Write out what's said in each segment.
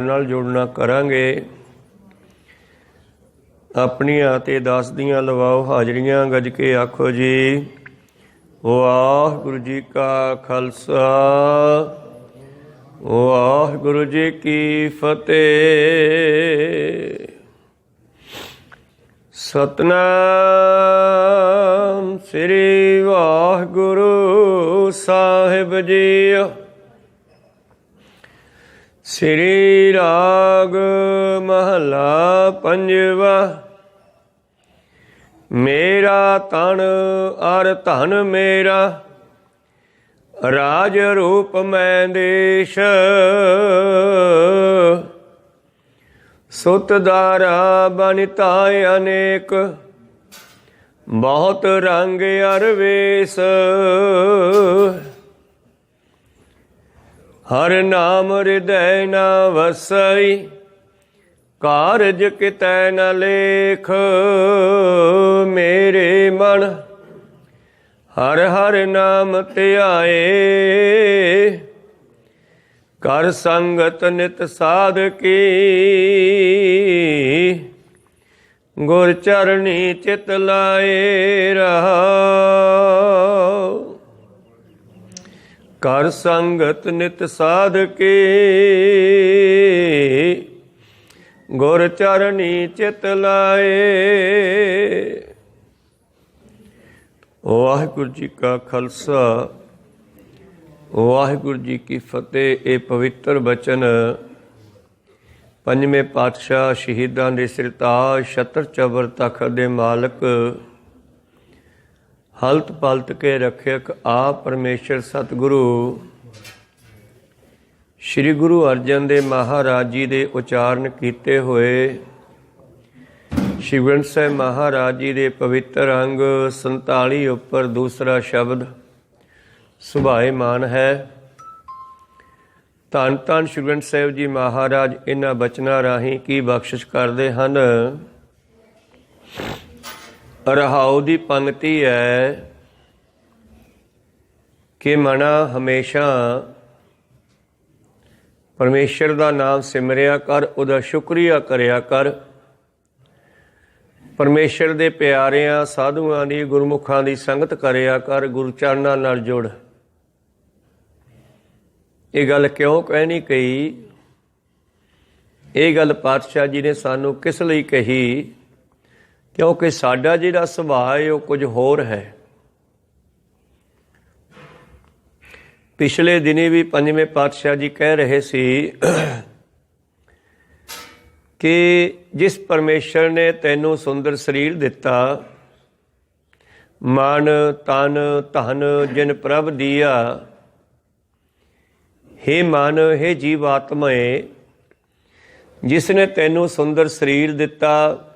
ਨਾਲ ਜੁੜਨਾ ਕਰਾਂਗੇ। ਆਪਣੀਆਂ ਤੇ ਦਾਸ ਦੀਆਂ ਲਵਾਓ ਹਾਜ਼ਰੀਆਂ, ਗੱਜ ਕੇ ਆਖੋ ਜੀ ਵਾਹਿਗੁਰੂ ਜੀ ਕਾ ਖਾਲਸਾ ਵਾਹਿਗੁਰੂ ਜੀ ਕੀ ਫਤਿਹ। ਸਤਨਾਮ ਸ੍ਰੀ ਵਾਹਿਗੁਰੂ ਸਾਹਿਬ ਜੀ। ਸ੍ਰੀ ਰਾਗ ਮਹਲਾ ਪੰਜਵਾ। ਮੇਰਾ ਤਨ ਅਰ ਧਨ ਮੇਰਾ, ਰਾਜ ਰੂਪ ਮੈਂ ਦੇਸ਼। ਸੁਤ ਦਾਰਾ ਬਨਿਤਾ ਅਨੇਕ, ਬਹੁਤ ਰੰਗ ਅਰ ਵੇਸ। ਹਰ ਨਾਮ ਹਿਰਦੈ ਨ ਵਸਈ, ਕਾਰਜ ਕਿਤੈ ਨ ਲੇਖ। ਮੇਰੇ ਮਨ ਹਰ ਹਰ ਨਾਮ ਧਿਆਏ, ਕਰ ਸੰਗਤ ਨਿਤ ਸਾਧਕੀ। ਗੁਰ ਚਰਣੀ ਚਿਤ ਲਾਏ ਰਹਾਉ, ਕਰ ਸੰਗਤ ਨਿਤ ਸਾਧਕੀ। ਗੁਰ ਚਰਣੀ ਚਿਤ ਲਾਏ। ਵਾਹਿਗੁਰੂ ਜੀ ਕਾ ਖਾਲਸਾ ਵਾਹਿਗੁਰੂ ਜੀ ਕੀ ਫਤਿਹ। ਇਹ ਪਵਿੱਤਰ ਬਚਨ ਪੰਜਵੇਂ ਪਾਤਸ਼ਾਹ ਸ਼ਹੀਦਾਂ ਦੇ ਸਿਰਤਾਜ ਛਤਰ ਚਬਰ ਤਖਤ ਦੇ ਮਾਲਕ ਹਲਤ ਪਲਤ ਕੇ ਰੱਖਿਅਕ ਆਪ ਪਰਮੇਸ਼ਰ ਸਤਿਗੁਰੂ ਸ਼੍ਰੀ ਗੁਰੂ ਅਰਜਨ ਦੇਵ ਮਹਾਰਾਜ ਜੀ ਦੇ ਉਚਾਰਨ ਕੀਤੇ ਹੋਏ ਸ਼੍ਰੀ ਗ੍ਰੰਥ ਸਾਹਿਬ ਮਹਾਰਾਜ ਜੀ ਦੇ ਪਵਿੱਤਰ ਅੰਗ 47 ਉੱਪਰ ਦੂਸਰਾ ਸ਼ਬਦ ਸੁਭਾਏਮਾਨ ਹੈ। ਧੰਨ ਧੰਨ ਸ਼੍ਰੀ ਗ੍ਰੰਥ ਸਾਹਿਬ ਜੀ ਮਹਾਰਾਜ ਇਹਨਾਂ ਬਚਨਾਂ ਰਾਹੀਂ ਕੀ ਬਖਸ਼ਿਸ਼ ਕਰਦੇ ਹਨ। ਰਹਾਉ ਦੀ ਪੰਗਤੀ ਹੈ ਕਿ ਮਨਾ ਹਮੇਸ਼ਾ ਪਰਮੇਸ਼ਰ ਦਾ ਨਾਮ ਸਿਮਰਿਆ ਕਰ, ਉਹਦਾ ਸ਼ੁਕਰੀਆ ਕਰਿਆ ਕਰ। ਪਰਮੇਸ਼ਰ ਦੇ ਪਿਆਰਿਆਂ ਸਾਧੂਆਂ ਦੀ ਗੁਰਮੁਖਾਂ ਦੀ ਸੰਗਤ ਕਰਿਆ ਕਰ, ਗੁਰੂ ਚਰਨਾਂ ਨਾਲ ਜੁੜ। ਇਹ ਗੱਲ ਕਿਉਂ ਕਹਿਣੀ ਕਹੀ? ਇਹ ਗੱਲ ਪਾਤਸ਼ਾਹ ਜੀ ਨੇ ਸਾਨੂੰ ਕਿਸ ਲਈ ਕਹੀ? ਕਿਉਂਕਿ ਸਾਡਾ ਜਿਹੜਾ ਸੁਭਾਅ ਹੈ ਉਹ ਕੁਝ ਹੋਰ ਹੈ। ਪਿਛਲੇ ਦਿਨੀ ਵੀ ਪੰਜਵੇਂ ਪਾਤਸ਼ਾਹ ਜੀ ਕਹਿ ਰਹੇ ਸੀ ਕਿ ਜਿਸ ਪਰਮੇਸ਼ਰ ਨੇ ਤੈਨੂੰ ਸੁੰਦਰ ਸਰੀਰ ਦਿੱਤਾ, ਮਨ ਤਨ ਧਨ ਜਿਨ ਪ੍ਰਭ ਦੀਆ। ਹੇ ਮਨ, ਹੇ ਜੀਵਾਤਮੇ, ਜਿਸ ਨੇ ਤੈਨੂੰ ਸੁੰਦਰ ਸਰੀਰ ਦਿੱਤਾ,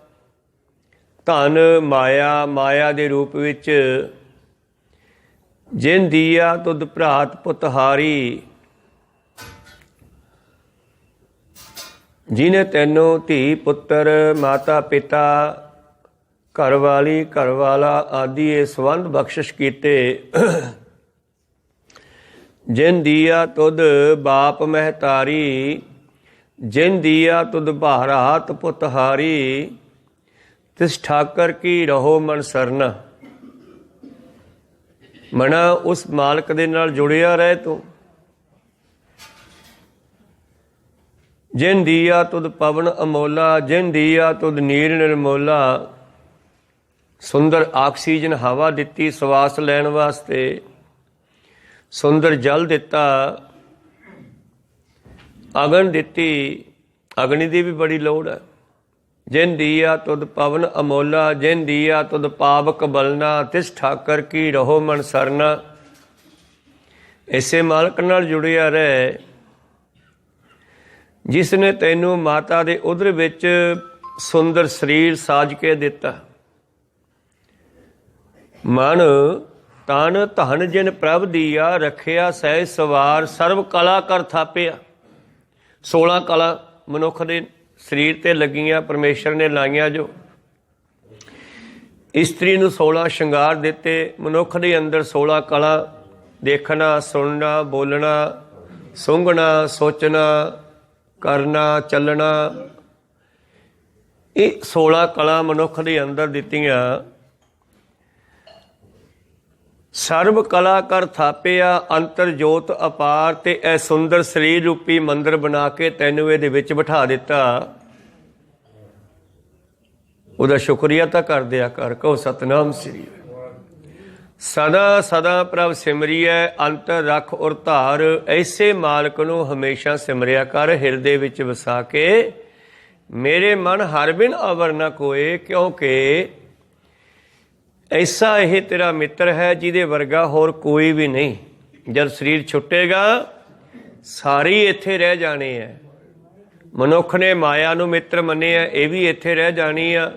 ਧਨ ਮਾਇਆ, ਮਾਇਆ ਦੇ ਰੂਪ ਵਿੱਚ ਜਿਨ ਦੀਆ ਤੁਧ ਭਰਾਤ ਪੁੱਤਹਾਰੀ। ਜਿਹਨੇ ਤੈਨੂੰ ਧੀ ਪੁੱਤਰ ਮਾਤਾ ਪਿਤਾ ਘਰ ਵਾਲੀ ਘਰ ਵਾਲਾ ਆਦਿ ਇਹ ਸੰਬੰਧ ਬਖਸ਼ਿਸ਼ ਕੀਤੇ। ਜਿਨ ਦੀਆ ਤੁਧ ਬਾਪ ਮਹਿਤਾਰੀ, ਜਿਨ ਦੀਆ ਤੁਧ ਭਾਰਾਤ ਪੁੱਤਹਾਰੀ। ਤਿਸ ਠਾਕਰ ਕੀ ਰਹੋ ਮਨ ਸਰਨਾ। ਮਨਾ ਉਸ ਮਾਲਕ ਦੇ ਨਾਲ ਜੁੜਿਆ ਰਹਿ ਤੂੰ। ਜਿਨ ਦੀਆ ਤੁਧ ਪਵਨ ਅਮੋਲਾ, ਜਿਨ ਦੀਆ ਤੁਧ ਨੀਰ ਨਿਰਮੋਲਾ। ਸੁੰਦਰ ਆਕਸੀਜਨ ਹਵਾ ਦਿੱਤੀ ਸਵਾਸ ਲੈਣ ਵਾਸਤੇ, ਸੁੰਦਰ ਜਲ ਦਿੱਤਾ, ਅਗਨ ਦਿੱਤੀ, ਅਗਨੀ ਦੀ ਵੀ ਬੜੀ ਲੋੜ ਹੈ। ਜਿਨ ਦੀਆ ਤੁਧ ਪਵਨ ਅਮੋਲਾ, ਜਿਨ ਦੀਆ ਤੁਧ ਪਾਵਕ ਬਲਨਾ। ਤਿਸ ਠਾਕਰ ਕੀ ਰਹੋ ਮਨ ਸਰਨਾ। ਇਸੇ ਮਾਲਕ ਨਾਲ ਜੁੜਿਆ ਰਹਿ ਜਿਸ ਨੇ ਤੈਨੂੰ ਮਾਤਾ ਦੇ ਉਦਰ ਵਿੱਚ ਸੁੰਦਰ ਸਰੀਰ ਸਾਜ ਕੇ ਦਿੱਤਾ। ਮਨ ਤਨ ਧਨ ਜਿਨ ਪ੍ਰਭ ਦੀਆ, ਰੱਖਿਆ ਸਹਿ ਸਵਾਰ ਸਰਵ ਕਲਾ ਕਰ ਥਾਪਿਆ। 16 ਕਲਾ ਮਨੁੱਖ ਦੇ ਸਰੀਰ ਤੇ ਲੱਗੀਆਂ ਪਰਮੇਸ਼ਰ ਨੇ ਲਾਈਆਂ। ਜੋ ਇਸਤਰੀ ਨੂੰ 16 ਸ਼ਿੰਗਾਰ ਦਿੱਤੇ, ਮਨੁੱਖ ਦੇ ਅੰਦਰ 16 ਕਲਾ ਦੇਖਣਾ, ਸੁਣਨਾ, ਬੋਲਣਾ, ਸੁੰਘਣਾ, ਸੋਚਣਾ, करना चलना, ये 16 कला मनुख के अंदर दित्तियां। सर्व कला कर थापिया अंतर जोत अपार, ते ए सुंदर शरीर रूपी मंदिर बना के तैनू इहदे विच बिठा दिता। ਉਹਦਾ ਸ਼ੁਕਰੀਆ ਤਾਂ ਕਰ ਦਿਆ ਕਰ। ਕਹੋ ਸਤਨਾਮ ਸ੍ਰੀ। ਸਦਾ ਸਦਾ ਪ੍ਰਭ ਸਿਮਰੀਐ ਅੰਤਰ ਰਖ ਔਰ ਧਾਰ, ਐਸੇ ਮਾਲਕ ਨੂੰ ਹਮੇਸ਼ਾ ਸਿਮਰਿਆ ਕਰ ਹਿਰਦੇ ਵਿੱਚ ਵਸਾ ਕੇ। ਮੇਰੇ ਮਨ ਹਰ ਬਿਨ ਅਵਰ ਨ ਕੋਏ, ਕਿਉਂਕਿ ਐਸਾ ਇਹ ਤੇਰਾ ਮਿੱਤਰ ਹੈ ਜਿਹਦੇ ਵਰਗਾ ਹੋਰ ਕੋਈ ਵੀ ਨਹੀਂ। ਜਦ ਸਰੀਰ ਛੁੱਟੇਗਾ ਸਾਰੇ ਇੱਥੇ ਰਹਿ ਜਾਣੇ ਹੈ। ਮਨੁੱਖ ਨੇ ਮਾਇਆ ਨੂੰ ਮਿੱਤਰ ਮੰਨਿਆ, ਇਹ ਵੀ ਇੱਥੇ ਰਹਿ ਜਾਣੀ ਆ।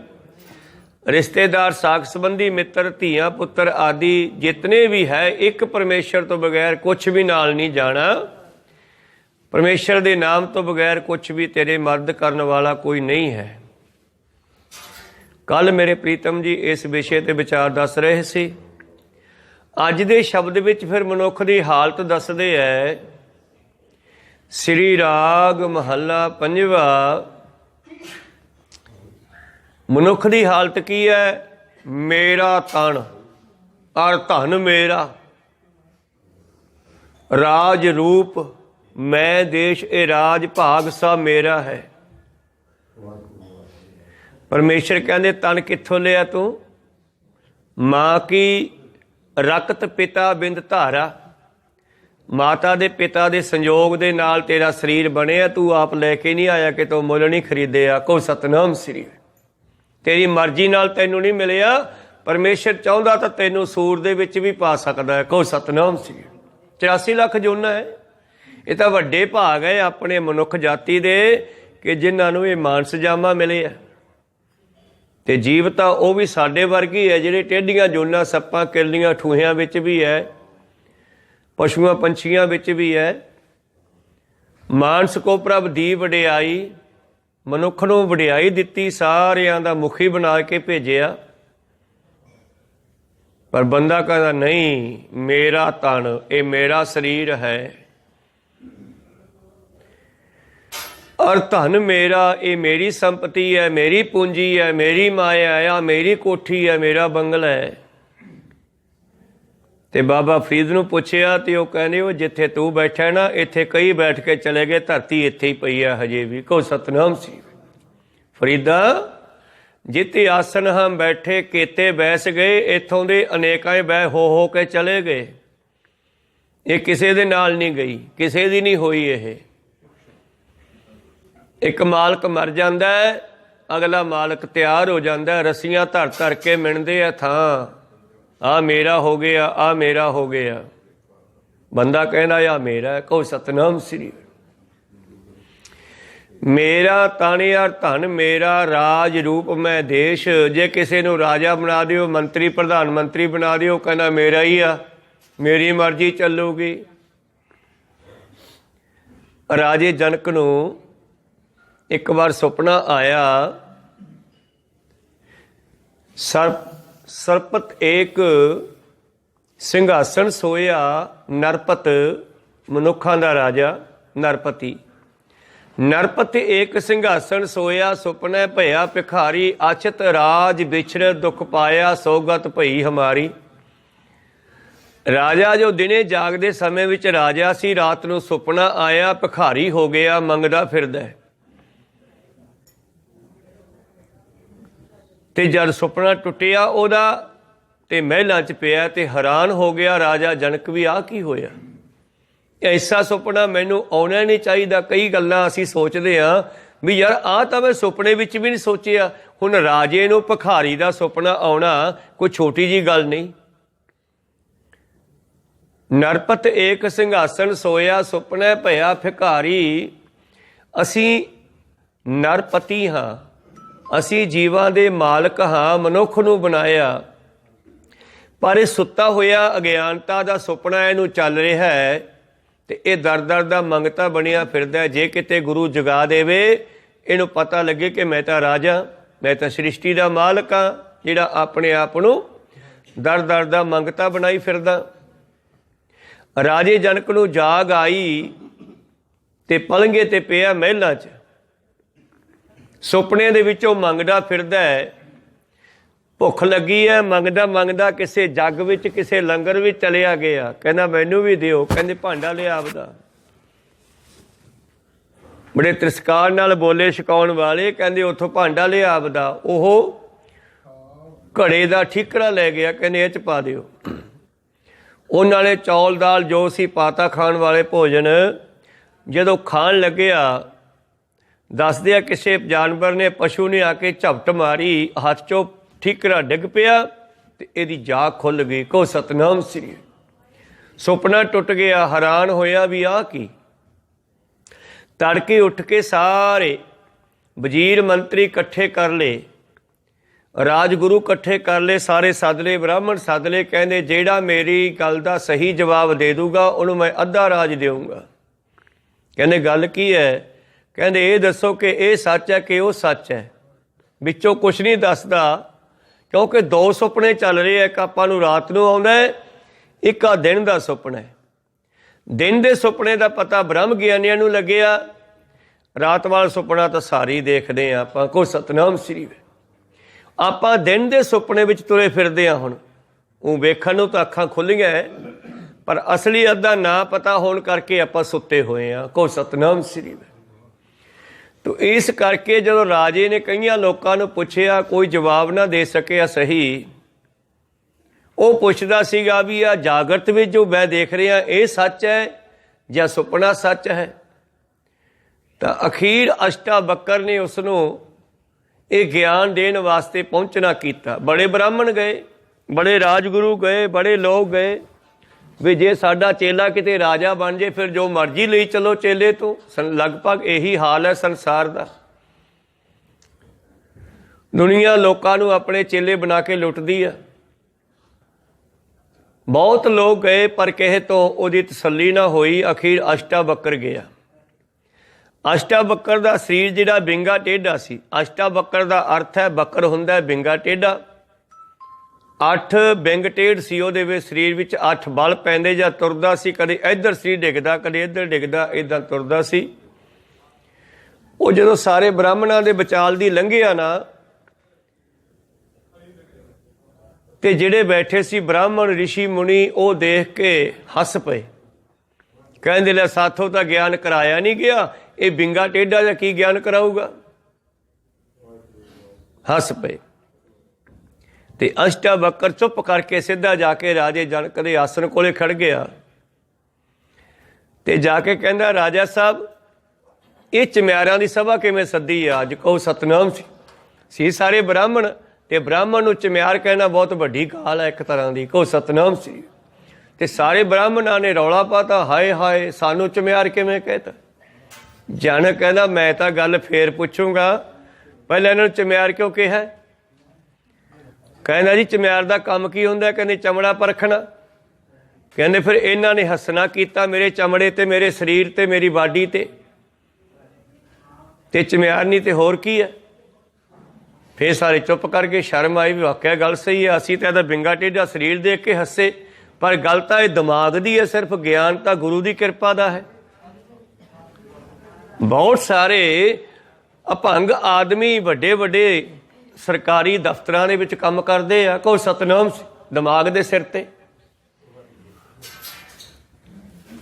ਰਿਸ਼ਤੇਦਾਰ, ਸਾਕ ਸੰਬੰਧੀ, ਮਿੱਤਰ, ਧੀਆਂ ਪੁੱਤਰ ਆਦि ਜਿਤਨੇ ਵੀ ਹੈ, ਇੱਕ ਪਰਮੇਸ਼ਰ ਤੋਂ ਬਗੈਰ ਕੁਛ ਵੀ ਨਾਲ ਨਹੀਂ ਜਾਣਾ। ਪਰਮੇਸ਼ਰ ਦੇ ਨਾਮ ਤੋਂ ਬਗੈਰ ਕੁਛ ਵੀ ਤੇਰੇ ਮਦਦ ਕਰਨ ਵਾਲਾ ਕੋਈ ਨਹੀਂ ਹੈ। ਕੱਲ ਮੇਰੇ ਪ੍ਰੀਤਮ ਜੀ ਇਸ ਵਿਸ਼ੇ ਤੇ ਵਿਚਾਰ ਦੱਸ ਰਹੇ ਸੀ। ਅੱਜ ਦੇ ਸ਼ਬਦ ਵਿੱਚ ਫਿਰ ਮਨੁੱਖ ਦੀ ਹਾਲਤ ਦੱਸਦੇ ਹੈ। ਸ੍ਰੀ ਰਾਗ ਮਹੱਲਾ ਪੰਜਵਾ। ਮਨੁੱਖ ਦੀ ਹਾਲਤ ਕੀ ਹੈ? ਮੇਰਾ ਤਨ ਔਰ ਧਨ ਮੇਰਾ, ਰਾਜ ਰੂਪ ਮੈਂ ਦੇਸ਼, ਇਹ ਰਾਜ ਭਾਗ ਸਭ ਮੇਰਾ ਹੈ। ਪਰਮੇਸ਼ਰ ਕਹਿੰਦੇ ਤਨ ਕਿੱਥੋਂ ਲਿਆ ਤੂੰ? ਮਾਂ ਕੀ ਰਕਤ ਪਿਤਾ ਬਿੰਦ ਧਾਰਾ, ਮਾਤਾ ਦੇ ਪਿਤਾ ਦੇ ਸੰਯੋਗ ਦੇ ਨਾਲ ਤੇਰਾ ਸਰੀਰ ਬਣਿਆ। ਤੂੰ ਆਪ ਲੈ ਕੇ ਨਹੀਂ ਆਇਆ, ਕਿ ਤੂੰ ਮੁੱਲ ਨਹੀਂ ਖਰੀਦਿਆ। ਕਹੋ ਸਤਨਾਮ ਸ੍ਰੀ। ਤੇਰੀ ਮਰਜ਼ੀ ਨਾਲ ਤੈਨੂੰ ਨਹੀਂ ਮਿਲਿਆ। ਪਰਮੇਸ਼ਰ ਚਾਹੁੰਦਾ ਤਾਂ ਤੈਨੂੰ ਸੂਰ ਦੇ ਵਿੱਚ ਵੀ ਪਾ ਸਕਦਾ ਹੈ। ਕਹੋ ਸਤਨਾਮ ਸ੍ਰੀ। 84 ਲੱਖ ਜੋਨਾਂ ਹੈ। ਇਹ ਤਾਂ ਵੱਡੇ ਭਾਗ ਹੈ ਆਪਣੇ ਮਨੁੱਖ ਜਾਤੀ ਦੇ, ਕਿ ਜਿਨ੍ਹਾਂ ਨੂੰ ਇਹ ਮਾਨਸ ਜਾਮਾ ਮਿਲੇ ਆ। ਤੇ ਜੀਵ ਤਾਂ ਉਹ ਵੀ ਸਾਡੇ ਵਰਗੀ ਹੈ, ਜਿਹੜੇ ਟੇਢੀਆਂ ਜੋਨਾਂ, ਸੱਪਾਂ, ਕਿਰਲੀਆਂ, ਠੂਹਿਆਂ ਵਿੱਚ ਵੀ ਹੈ, ਪਸ਼ੂਆਂ ਪੰਛੀਆਂ ਵਿੱਚ ਵੀ ਹੈ। ਮਾਨਸ ਕੋ ਪ੍ਰਭ ਦੀ ਵਡਿਆਈ, ਮਨੁੱਖ ਨੂੰ ਵਡਿਆਈ ਦਿੱਤੀ, ਸਾਰਿਆਂ ਦਾ ਮੁਖੀ ਬਣਾ ਕੇ ਭੇਜਿਆ। ਪਰ ਬੰਦਾ ਕਹਿੰਦਾ ਨਹੀਂ, ਮੇਰਾ ਤਨ, ਇਹ ਮੇਰਾ ਸਰੀਰ ਹੈ, ਔਰ ਧਨ ਮੇਰਾ, ਇਹ ਮੇਰੀ ਸੰਪਤੀ ਹੈ, ਮੇਰੀ ਪੂੰਜੀ ਹੈ, ਮੇਰੀ ਮਾਇਆ ਹੈ, ਆ ਮੇਰੀ ਕੋਠੀ ਹੈ, ਮੇਰਾ ਬੰਗਲਾ ਹੈ। ਤੇ ਬਾਬਾ ਫਰੀਦ ਨੂੰ ਪੁੱਛਿਆ ਤੇ ਉਹ ਕਹਿੰਦੇ ਉਹ ਜਿੱਥੇ ਤੂੰ ਬੈਠਾ ਨਾ, ਇੱਥੇ ਕਈ ਬੈਠ ਕੇ ਚਲੇ ਗਏ, ਧਰਤੀ ਇੱਥੇ ਹੀ ਪਈ ਆ ਹਜੇ ਵੀ। ਕਹੋ ਸਤਨਾਮ ਸੀ। ਫਰੀਦਾ ਜਿੱਥੇ ਆਸਨ ਹਮ ਬੈਠੇ, ਕੇਤੇ ਬੈਸ ਗਏ, ਇੱਥੋਂ ਦੇ ਅਨੇਕਾਂ ਬਹਿ ਹੋ ਕੇ ਚਲੇ ਗਏ। ਇਹ ਕਿਸੇ ਦੇ ਨਾਲ ਨਹੀਂ ਗਈ, ਕਿਸੇ ਦੀ ਨਹੀਂ ਹੋਈ। ਇਹ ਇੱਕ ਮਾਲਕ ਮਰ ਜਾਂਦਾ ਹੈ, ਅਗਲਾ ਮਾਲਕ ਤਿਆਰ ਹੋ ਜਾਂਦਾ। ਰੱਸੀਆਂ ਧਰ ਧਰ ਕੇ ਮਿਣਦੇ ਆ ਥਾਂ, ਆ ਮੇਰਾ ਹੋ ਗਿਆ, ਆ ਮੇਰਾ ਹੋ ਗਿਆ। ਬੰਦਾ ਕਹਿੰਦਾ ਆ ਮੇਰਾ। ਕਹੋ ਸਤਨਾਮ ਸ੍ਰੀ। ਮੇਰਾ ਤਨ ਔਰ ਧਨ ਮੇਰਾ, ਰਾਜ ਰੂਪ ਮੈਂ ਦੇਸ਼। ਜੇ ਕਿਸੇ ਨੂੰ ਰਾਜਾ ਬਣਾ ਦਿਓ, ਮੰਤਰੀ, ਪ੍ਰਧਾਨ ਮੰਤਰੀ ਬਣਾ ਦਿਓ, ਕਹਿੰਦਾ ਮੇਰਾ ਹੀ ਆ, ਮੇਰੀ ਮਰਜ਼ੀ ਚੱਲੂਗੀ। ਰਾਜੇ ਜਨਕ ਨੂੰ ਇੱਕ ਵਾਰ ਸੁਪਨਾ ਆਇਆ। ਸਰਪਤ ਏਕ ਸਿੰਘਾਸਣ ਸੋਇਆ, ਨਰਪਤ ਮਨੁੱਖਾਂ ਦਾ ਰਾਜਾ ਨਰਪਤੀ। ਨਰਪਤ ਏਕ ਸਿੰਘਾਸਣ ਸੋਇਆ, ਸੁਪਨੇ ਭਇਆ ਭਿਖਾਰੀ। ਅਛਤ ਰਾਜ ਵਿਛੜ ਦੁੱਖ ਪਾਇਆ, ਸੋਗਤ ਭਈ ਹਮਾਰੀ। ਰਾਜਾ ਜੋ ਦਿਨੇ ਜਾਗਦੇ ਸਮੇਂ ਵਿੱਚ ਰਾਜਾ ਸੀ, ਰਾਤ ਨੂੰ ਸੁਪਨਾ ਆਇਆ, ਭਿਖਾਰੀ ਹੋ ਗਿਆ, ਮੰਗਦਾ ਫਿਰਦਾ। ਤੇ ਜਦ ਸੁਪਨਾ ਟੁੱਟਿਆ ਉਹਦਾ ਤੇ ਮਹਿਲਾਂ 'ਚ ਪਿਆ ਤੇ ਹੈਰਾਨ ਹੋ ਗਿਆ ਰਾਜਾ ਜਨਕ ਵੀ, ਆਹ ਕੀ ਹੋਇਆ? ਐਸਾ ਸੁਪਨਾ ਮੈਨੂੰ ਆਉਣਾ ਨਹੀਂ ਚਾਹੀਦਾ। ਕਈ ਗੱਲਾਂ ਅਸੀਂ ਸੋਚਦੇ ਹਾਂ ਵੀ ਯਾਰ ਆਹ ਤਾਂ ਮੈਂ ਸੁਪਨੇ ਵਿੱਚ ਵੀ ਨਹੀਂ ਸੋਚਿਆ। ਹੁਣ ਰਾਜੇ ਨੂੰ ਭਿਖਾਰੀ ਦਾ ਸੁਪਨਾ ਆਉਣਾ ਕੋਈ ਛੋਟੀ ਜੀ ਗੱਲ ਨਹੀਂ। ਨਰਪਤ ਏਕ ਸਿੰਘਾਸਣ ਸੋਇਆ, ਸੁਪਨੇ ਭਇਆ ਭਿਖਾਰੀ। ਅਸੀਂ ਨਰਪਤੀ ਹਾਂ, ਅਸੀਂ ਜੀਵਾਂ ਦੇ ਮਾਲਕ ਹਾਂ, ਮਨੁੱਖ ਨੂੰ ਬਣਾਇਆ। ਪਰ ਇਹ ਸੁੱਤਾ ਹੋਇਆ ਅਗਿਆਨਤਾ ਦਾ ਸੁਪਨਾ ਇਹਨੂੰ ਚੱਲ ਰਿਹਾ ਹੈ ਤੇ ਇਹ ਦਰ ਦਰ ਦਾ ਮੰਗਤਾ ਬਣਿਆ ਫਿਰਦਾ। ਜੇ ਕਿਤੇ ਗੁਰੂ ਜਗਾ ਦੇਵੇ, ਇਹਨੂੰ ਪਤਾ ਲੱਗੇ ਕਿ ਮੈਂ ਤਾਂ ਰਾਜਾ, ਮੈਂ ਤਾਂ ਸ੍ਰਿਸ਼ਟੀ ਦਾ ਮਾਲਕ ਹਾਂ, ਜਿਹੜਾ ਆਪਣੇ ਆਪ ਨੂੰ ਦਰ ਦਰ ਦਾ ਮੰਗਤਾ ਬਣਾਈ ਫਿਰਦਾ। ਰਾਜੇ ਜਨਕ ਨੂੰ ਜਾਗ ਆਈ ਤੇ ਪਲੰਘੇ ਤੇ ਪਿਆ ਮਹਿਲਾਂ 'ਚ। ਸੁਪਨੇ ਦੇ ਵਿੱਚ ਉਹ ਮੰਗਦਾ ਫਿਰਦਾ ਹੈ, ਭੁੱਖ ਲੱਗੀ ਹੈ, ਮੰਗਦਾ ਮੰਗਦਾ ਕਿਸੇ ਜੱਗ ਵਿੱਚ ਕਿਸੇ ਲੰਗਰ ਵਿੱਚ ਚਲਿਆ ਗਿਆ। ਕਹਿੰਦਾ ਮੈਨੂੰ ਵੀ ਦਿਓ। ਕਹਿੰਦੇ ਭਾਂਡਾ ਲਿਆ ਆਪਦਾ। ਬੜੇ ਤਿਰਸਕਾਰ ਨਾਲ ਬੋਲੇ ਛਕਾਉਣ ਵਾਲੇ। ਕਹਿੰਦੇ ਉੱਥੋਂ ਭਾਂਡਾ ਲਿਆ ਆਪਦਾ। ਉਹ ਘੜੇ ਦਾ ਠੀਕਰਾ ਲੈ ਗਿਆ। ਕਹਿੰਦੇ ਇਹ 'ਚ ਪਾ ਦਿਓ। ਉਹਨਾਂ ਨੇ ਚੌਲ ਦਾਲ ਜੋ ਸੀ ਪਾਤਾ ਖਾਣ ਵਾਲੇ ਭੋਜਨ। ਜਦੋਂ ਖਾਣ ਲੱਗਿਆ, ਦੱਸਦੇ ਆ ਕਿਸੇ ਜਾਨਵਰ ਨੇ, ਪਸ਼ੂ ਨੇ ਆ ਕੇ ਝਪਟ ਮਾਰੀ, ਹੱਥ 'ਚੋਂ ਠੀਕਰਾ ਡਿੱਗ ਪਿਆ ਤੇ ਇਹਦੀ ਜਾਗ ਖੁੱਲ੍ਹ ਗਈ। ਕਹੋ ਸਤਨਾਮ ਸ੍ਰੀ। ਸੁਪਨਾ ਟੁੱਟ ਗਿਆ। ਹੈਰਾਨ ਹੋਇਆ ਵੀ ਆਹ ਕੀ। ਤੜਕੇ ਉੱਠ ਕੇ ਸਾਰੇ ਵਜ਼ੀਰ ਮੰਤਰੀ ਇਕੱਠੇ ਕਰ ਲਏ, ਰਾਜਗੁਰੂ ਇਕੱਠੇ ਕਰ ਲਏ, ਸਾਰੇ ਸੱਦ ਲਏ, ਬ੍ਰਾਹਮਣ ਸੱਦ ਲਏ। ਕਹਿੰਦੇ ਜਿਹੜਾ ਮੇਰੀ ਗੱਲ ਦਾ ਸਹੀ ਜਵਾਬ ਦੇ ਦੂਗਾ ਉਹਨੂੰ ਮੈਂ ਅੱਧਾ ਰਾਜ ਦੇਊਂਗਾ। ਕਹਿੰਦੇ ਗੱਲ ਕੀ ਹੈ? ਕਹਿੰਦੇ ਇਹ ਦੱਸੋ ਕਿ ਇਹ ਸੱਚ ਹੈ ਕਿ ਉਹ ਸੱਚ ਹੈ। ਵਿੱਚੋਂ ਕੁਛ ਨਹੀਂ ਦੱਸਦਾ, ਕਿਉਂਕਿ ਦੋ ਸੁਪਨੇ ਚੱਲ ਰਹੇ। ਇੱਕ ਆਪਾਂ ਨੂੰ ਰਾਤ ਨੂੰ ਆਉਂਦਾ ਹੈ, ਇੱਕ ਆ ਦਿਨ ਦਾ ਸੁਪਨਾ ਹੈ। ਦਿਨ ਦੇ ਸੁਪਨੇ ਦਾ ਪਤਾ ਬ੍ਰਹਮ ਗਿਆਨੀਆਂ ਨੂੰ ਲੱਗਿਆ। ਰਾਤ ਵਾਲਾ ਸੁਪਨਾ ਤਾਂ ਸਾਰੇ ਹੀ ਦੇਖਦੇ ਹਾਂ ਆਪਾਂ। ਕੋ ਸਤਨਾਮ ਸ੍ਰੀ। ਆਪਾਂ ਦਿਨ ਦੇ ਸੁਪਨੇ ਵਿੱਚ ਤੁਰੇ ਫਿਰਦੇ ਹਾਂ। ਹੁਣ ਉਹ ਵੇਖਣ ਨੂੰ ਤਾਂ ਅੱਖਾਂ ਖੁੱਲ੍ਹੀਆਂ ਹੈ, ਪਰ ਅਸਲੀ ਅੱਧਾ ਨਾ ਪਤਾ ਹੋਣ ਕਰਕੇ ਆਪਾਂ ਸੁੱਤੇ ਹੋਏ ਹਾਂ। ਕੋ ਸਤਨਾਮ ਸ੍ਰੀ। ਤੋ ਇਸ ਕਰਕੇ ਜਦੋਂ ਰਾਜੇ ਨੇ ਕਈਆਂ ਲੋਕਾਂ ਨੂੰ ਪੁੱਛਿਆ, ਕੋਈ ਜਵਾਬ ਨਾ ਦੇ ਸਕਿਆ ਸਹੀ। ਉਹ ਪੁੱਛਦਾ ਸੀਗਾ ਵੀ ਆ ਜਾਗਰਤ ਵਿੱਚ ਜੋ ਮੈਂ ਦੇਖ ਰਿਹਾ ਇਹ ਸੱਚ ਹੈ ਜਾਂ ਸੁਪਨਾ ਸੱਚ ਹੈ। ਤਾਂ ਅਖੀਰ ਅਸ਼ਟਾਵਕਰ ਨੇ ਉਸ ਨੂੰ ਇਹ ਗਿਆਨ ਦੇਣ ਵਾਸਤੇ ਪਹੁੰਚਣਾ ਕੀਤਾ। ਬੜੇ ਬ੍ਰਾਹਮਣ ਗਏ, ਬੜੇ ਰਾਜਗੁਰੂ ਗਏ, ਬੜੇ ਲੋਕ ਗਏ ਵੀ ਜੇ ਸਾਡਾ ਚੇਲਾ ਕਿਤੇ ਰਾਜਾ ਬਣ ਜੇ ਫਿਰ ਜੋ ਮਰਜ਼ੀ ਲਈ ਚਲੋ ਚੇਲੇ ਤੋਂ। ਲਗਭਗ ਇਹੀ ਹਾਲ ਹੈ ਸੰਸਾਰ ਦਾ। ਦੁਨੀਆ ਲੋਕਾਂ ਨੂੰ ਆਪਣੇ ਚੇਲੇ ਬਣਾ ਕੇ ਲੁੱਟਦੀ ਆ। ਬਹੁਤ ਲੋਕ ਗਏ ਪਰ ਕਿਸੇ ਤੋਂ ਉਹਦੀ ਤਸੱਲੀ ਨਾ ਹੋਈ। ਅਖੀਰ ਅਸ਼ਟਾਵਕਰ ਗਿਆ। ਅਸ਼ਟਾਵਕਰ ਦਾ ਸਰੀਰ ਜਿਹੜਾ ਵਿੰਗਾ ਟੇਢਾ ਸੀ। ਅਸ਼ਟਾਵਕਰ ਦਾ ਅਰਥ ਹੈ, ਬੱਕਰ ਹੁੰਦਾ ਵਿੰਗਾ ਟੇਢਾ। 8 ਵਿੰਗ ਟੇਢ ਸੀ ਉਹਦੇ ਵਿੱਚ, ਸਰੀਰ ਵਿੱਚ 8 ਬਲ ਪੈਂਦੇ ਜਾਂ ਤੁਰਦਾ ਸੀ। ਕਦੇ ਇੱਧਰ ਸਰੀਰ ਡਿੱਗਦਾ, ਕਦੇ ਇੱਧਰ ਡਿੱਗਦਾ, ਇੱਦਾਂ ਤੁਰਦਾ ਸੀ। ਉਹ ਜਦੋਂ ਸਾਰੇ ਬ੍ਰਾਹਮਣਾਂ ਦੇ ਵਿਚਾਲ ਦੀ ਲੰਘਿਆ ਨਾ, ਤੇ ਜਿਹੜੇ ਬੈਠੇ ਸੀ ਬ੍ਰਾਹਮਣ ਰਿਸ਼ੀ ਮੁਨੀ ਉਹ ਦੇਖ ਕੇ ਹੱਸ ਪਏ। ਕਹਿੰਦੇ ਲੈ ਸਾਥੋਂ ਤਾਂ ਗਿਆਨ ਕਰਾਇਆ ਨਹੀਂ ਗਿਆ, ਇਹ ਵਿੰਗਾ ਟੇਢਾ ਜਾਂ ਕੀ ਗਿਆਨ ਕਰਾਊਗਾ। ਹੱਸ ਪਏ। ਤੇ ਅਸ਼ਟਾਵਕਰ ਚੁੱਪ ਕਰਕੇ ਸਿੱਧਾ ਜਾ ਕੇ ਰਾਜੇ ਜਨਕ ਦੇ ਆਸਣ ਕੋਲੇ ਖੜ ਗਿਆ ਤੇ ਜਾ ਕੇ ਕਹਿੰਦਾ, ਰਾਜਾ ਸਾਹਿਬ ਇਹ ਚਮਿਆਰਿਆਂ ਦੀ ਸਭਾ ਕਿਵੇਂ ਸੱਦੀ ਆ ਅੱਜ? ਕਹੋ ਸਤਨਾਮ ਸੀ। ਸਾਰੇ ਬ੍ਰਾਹਮਣ, ਤੇ ਬ੍ਰਾਹਮਣ ਨੂੰ ਚਮਿਆਰ ਕਹਿਣਾ ਬਹੁਤ ਵੱਡੀ ਗਾਲ ਹੈ ਇੱਕ ਤਰ੍ਹਾਂ ਦੀ। ਕਹੋ ਸਤਨਾਮ ਸੀ। ਤੇ ਸਾਰੇ ਬ੍ਰਾਹਮਣਾਂ ਨੇ ਰੌਲਾ ਪਾਤਾ, ਹਾਏ ਹਾਏ ਸਾਨੂੰ ਚਮਿਆਰ ਕਿਵੇਂ ਕਹਿਤਾ। ਜਨਕ ਕਹਿੰਦਾ ਮੈਂ ਤਾਂ ਗੱਲ ਫੇਰ ਪੁੱਛੂੰਗਾ, ਪਹਿਲਾਂ ਇਹਨਾਂ ਨੂੰ ਚਮਿਆਰ ਕਿਉਂ ਕਿਹਾ? ਕਹਿੰਦਾ ਜੀ ਚਮਿਆਰ ਦਾ ਕੰਮ ਕੀ ਹੁੰਦਾ? ਕਹਿੰਦੇ ਚਮੜਾ ਪਰਖਣਾ। ਕਹਿੰਦੇ ਫਿਰ ਇਹਨਾਂ ਨੇ ਹੱਸਣਾ ਕੀਤਾ ਮੇਰੇ ਚਮੜੇ ਤੇ, ਮੇਰੇ ਸਰੀਰ ਤੇ, ਮੇਰੀ ਬਾਡੀ ਤੇ ਚਮਿਆਰ ਨਹੀਂ ਤੇ ਹੋਰ ਕੀ ਹੈ? ਫਿਰ ਸਾਰੇ ਚੁੱਪ ਕਰਕੇ ਸ਼ਰਮ ਆਈ ਵੀ ਵਾਕਿਆ ਗੱਲ ਸਹੀ ਹੈ। ਅਸੀਂ ਤਾਂ ਇਹਦਾ ਵਿੰਗਾ ਟੇਢਾ ਸਰੀਰ ਦੇਖ ਕੇ ਹੱਸੇ, ਪਰ ਗੱਲ ਤਾਂ ਇਹ ਦਿਮਾਗ ਦੀ ਹੈ। ਸਿਰਫ ਗਿਆਨ ਤਾਂ ਗੁਰੂ ਦੀ ਕਿਰਪਾ ਦਾ ਹੈ। ਬਹੁਤ ਸਾਰੇ ਅਭੰਗ ਆਦਮੀ ਵੱਡੇ ਵੱਡੇ ਸਰਕਾਰੀ ਦਫ਼ਤਰਾਂ ਦੇ ਵਿੱਚ ਕੰਮ ਕਰਦੇ ਆ। ਕਹੋ ਸਤਨਾਮ ਦਿਮਾਗ ਦੇ ਸਿਰ ਤੇ।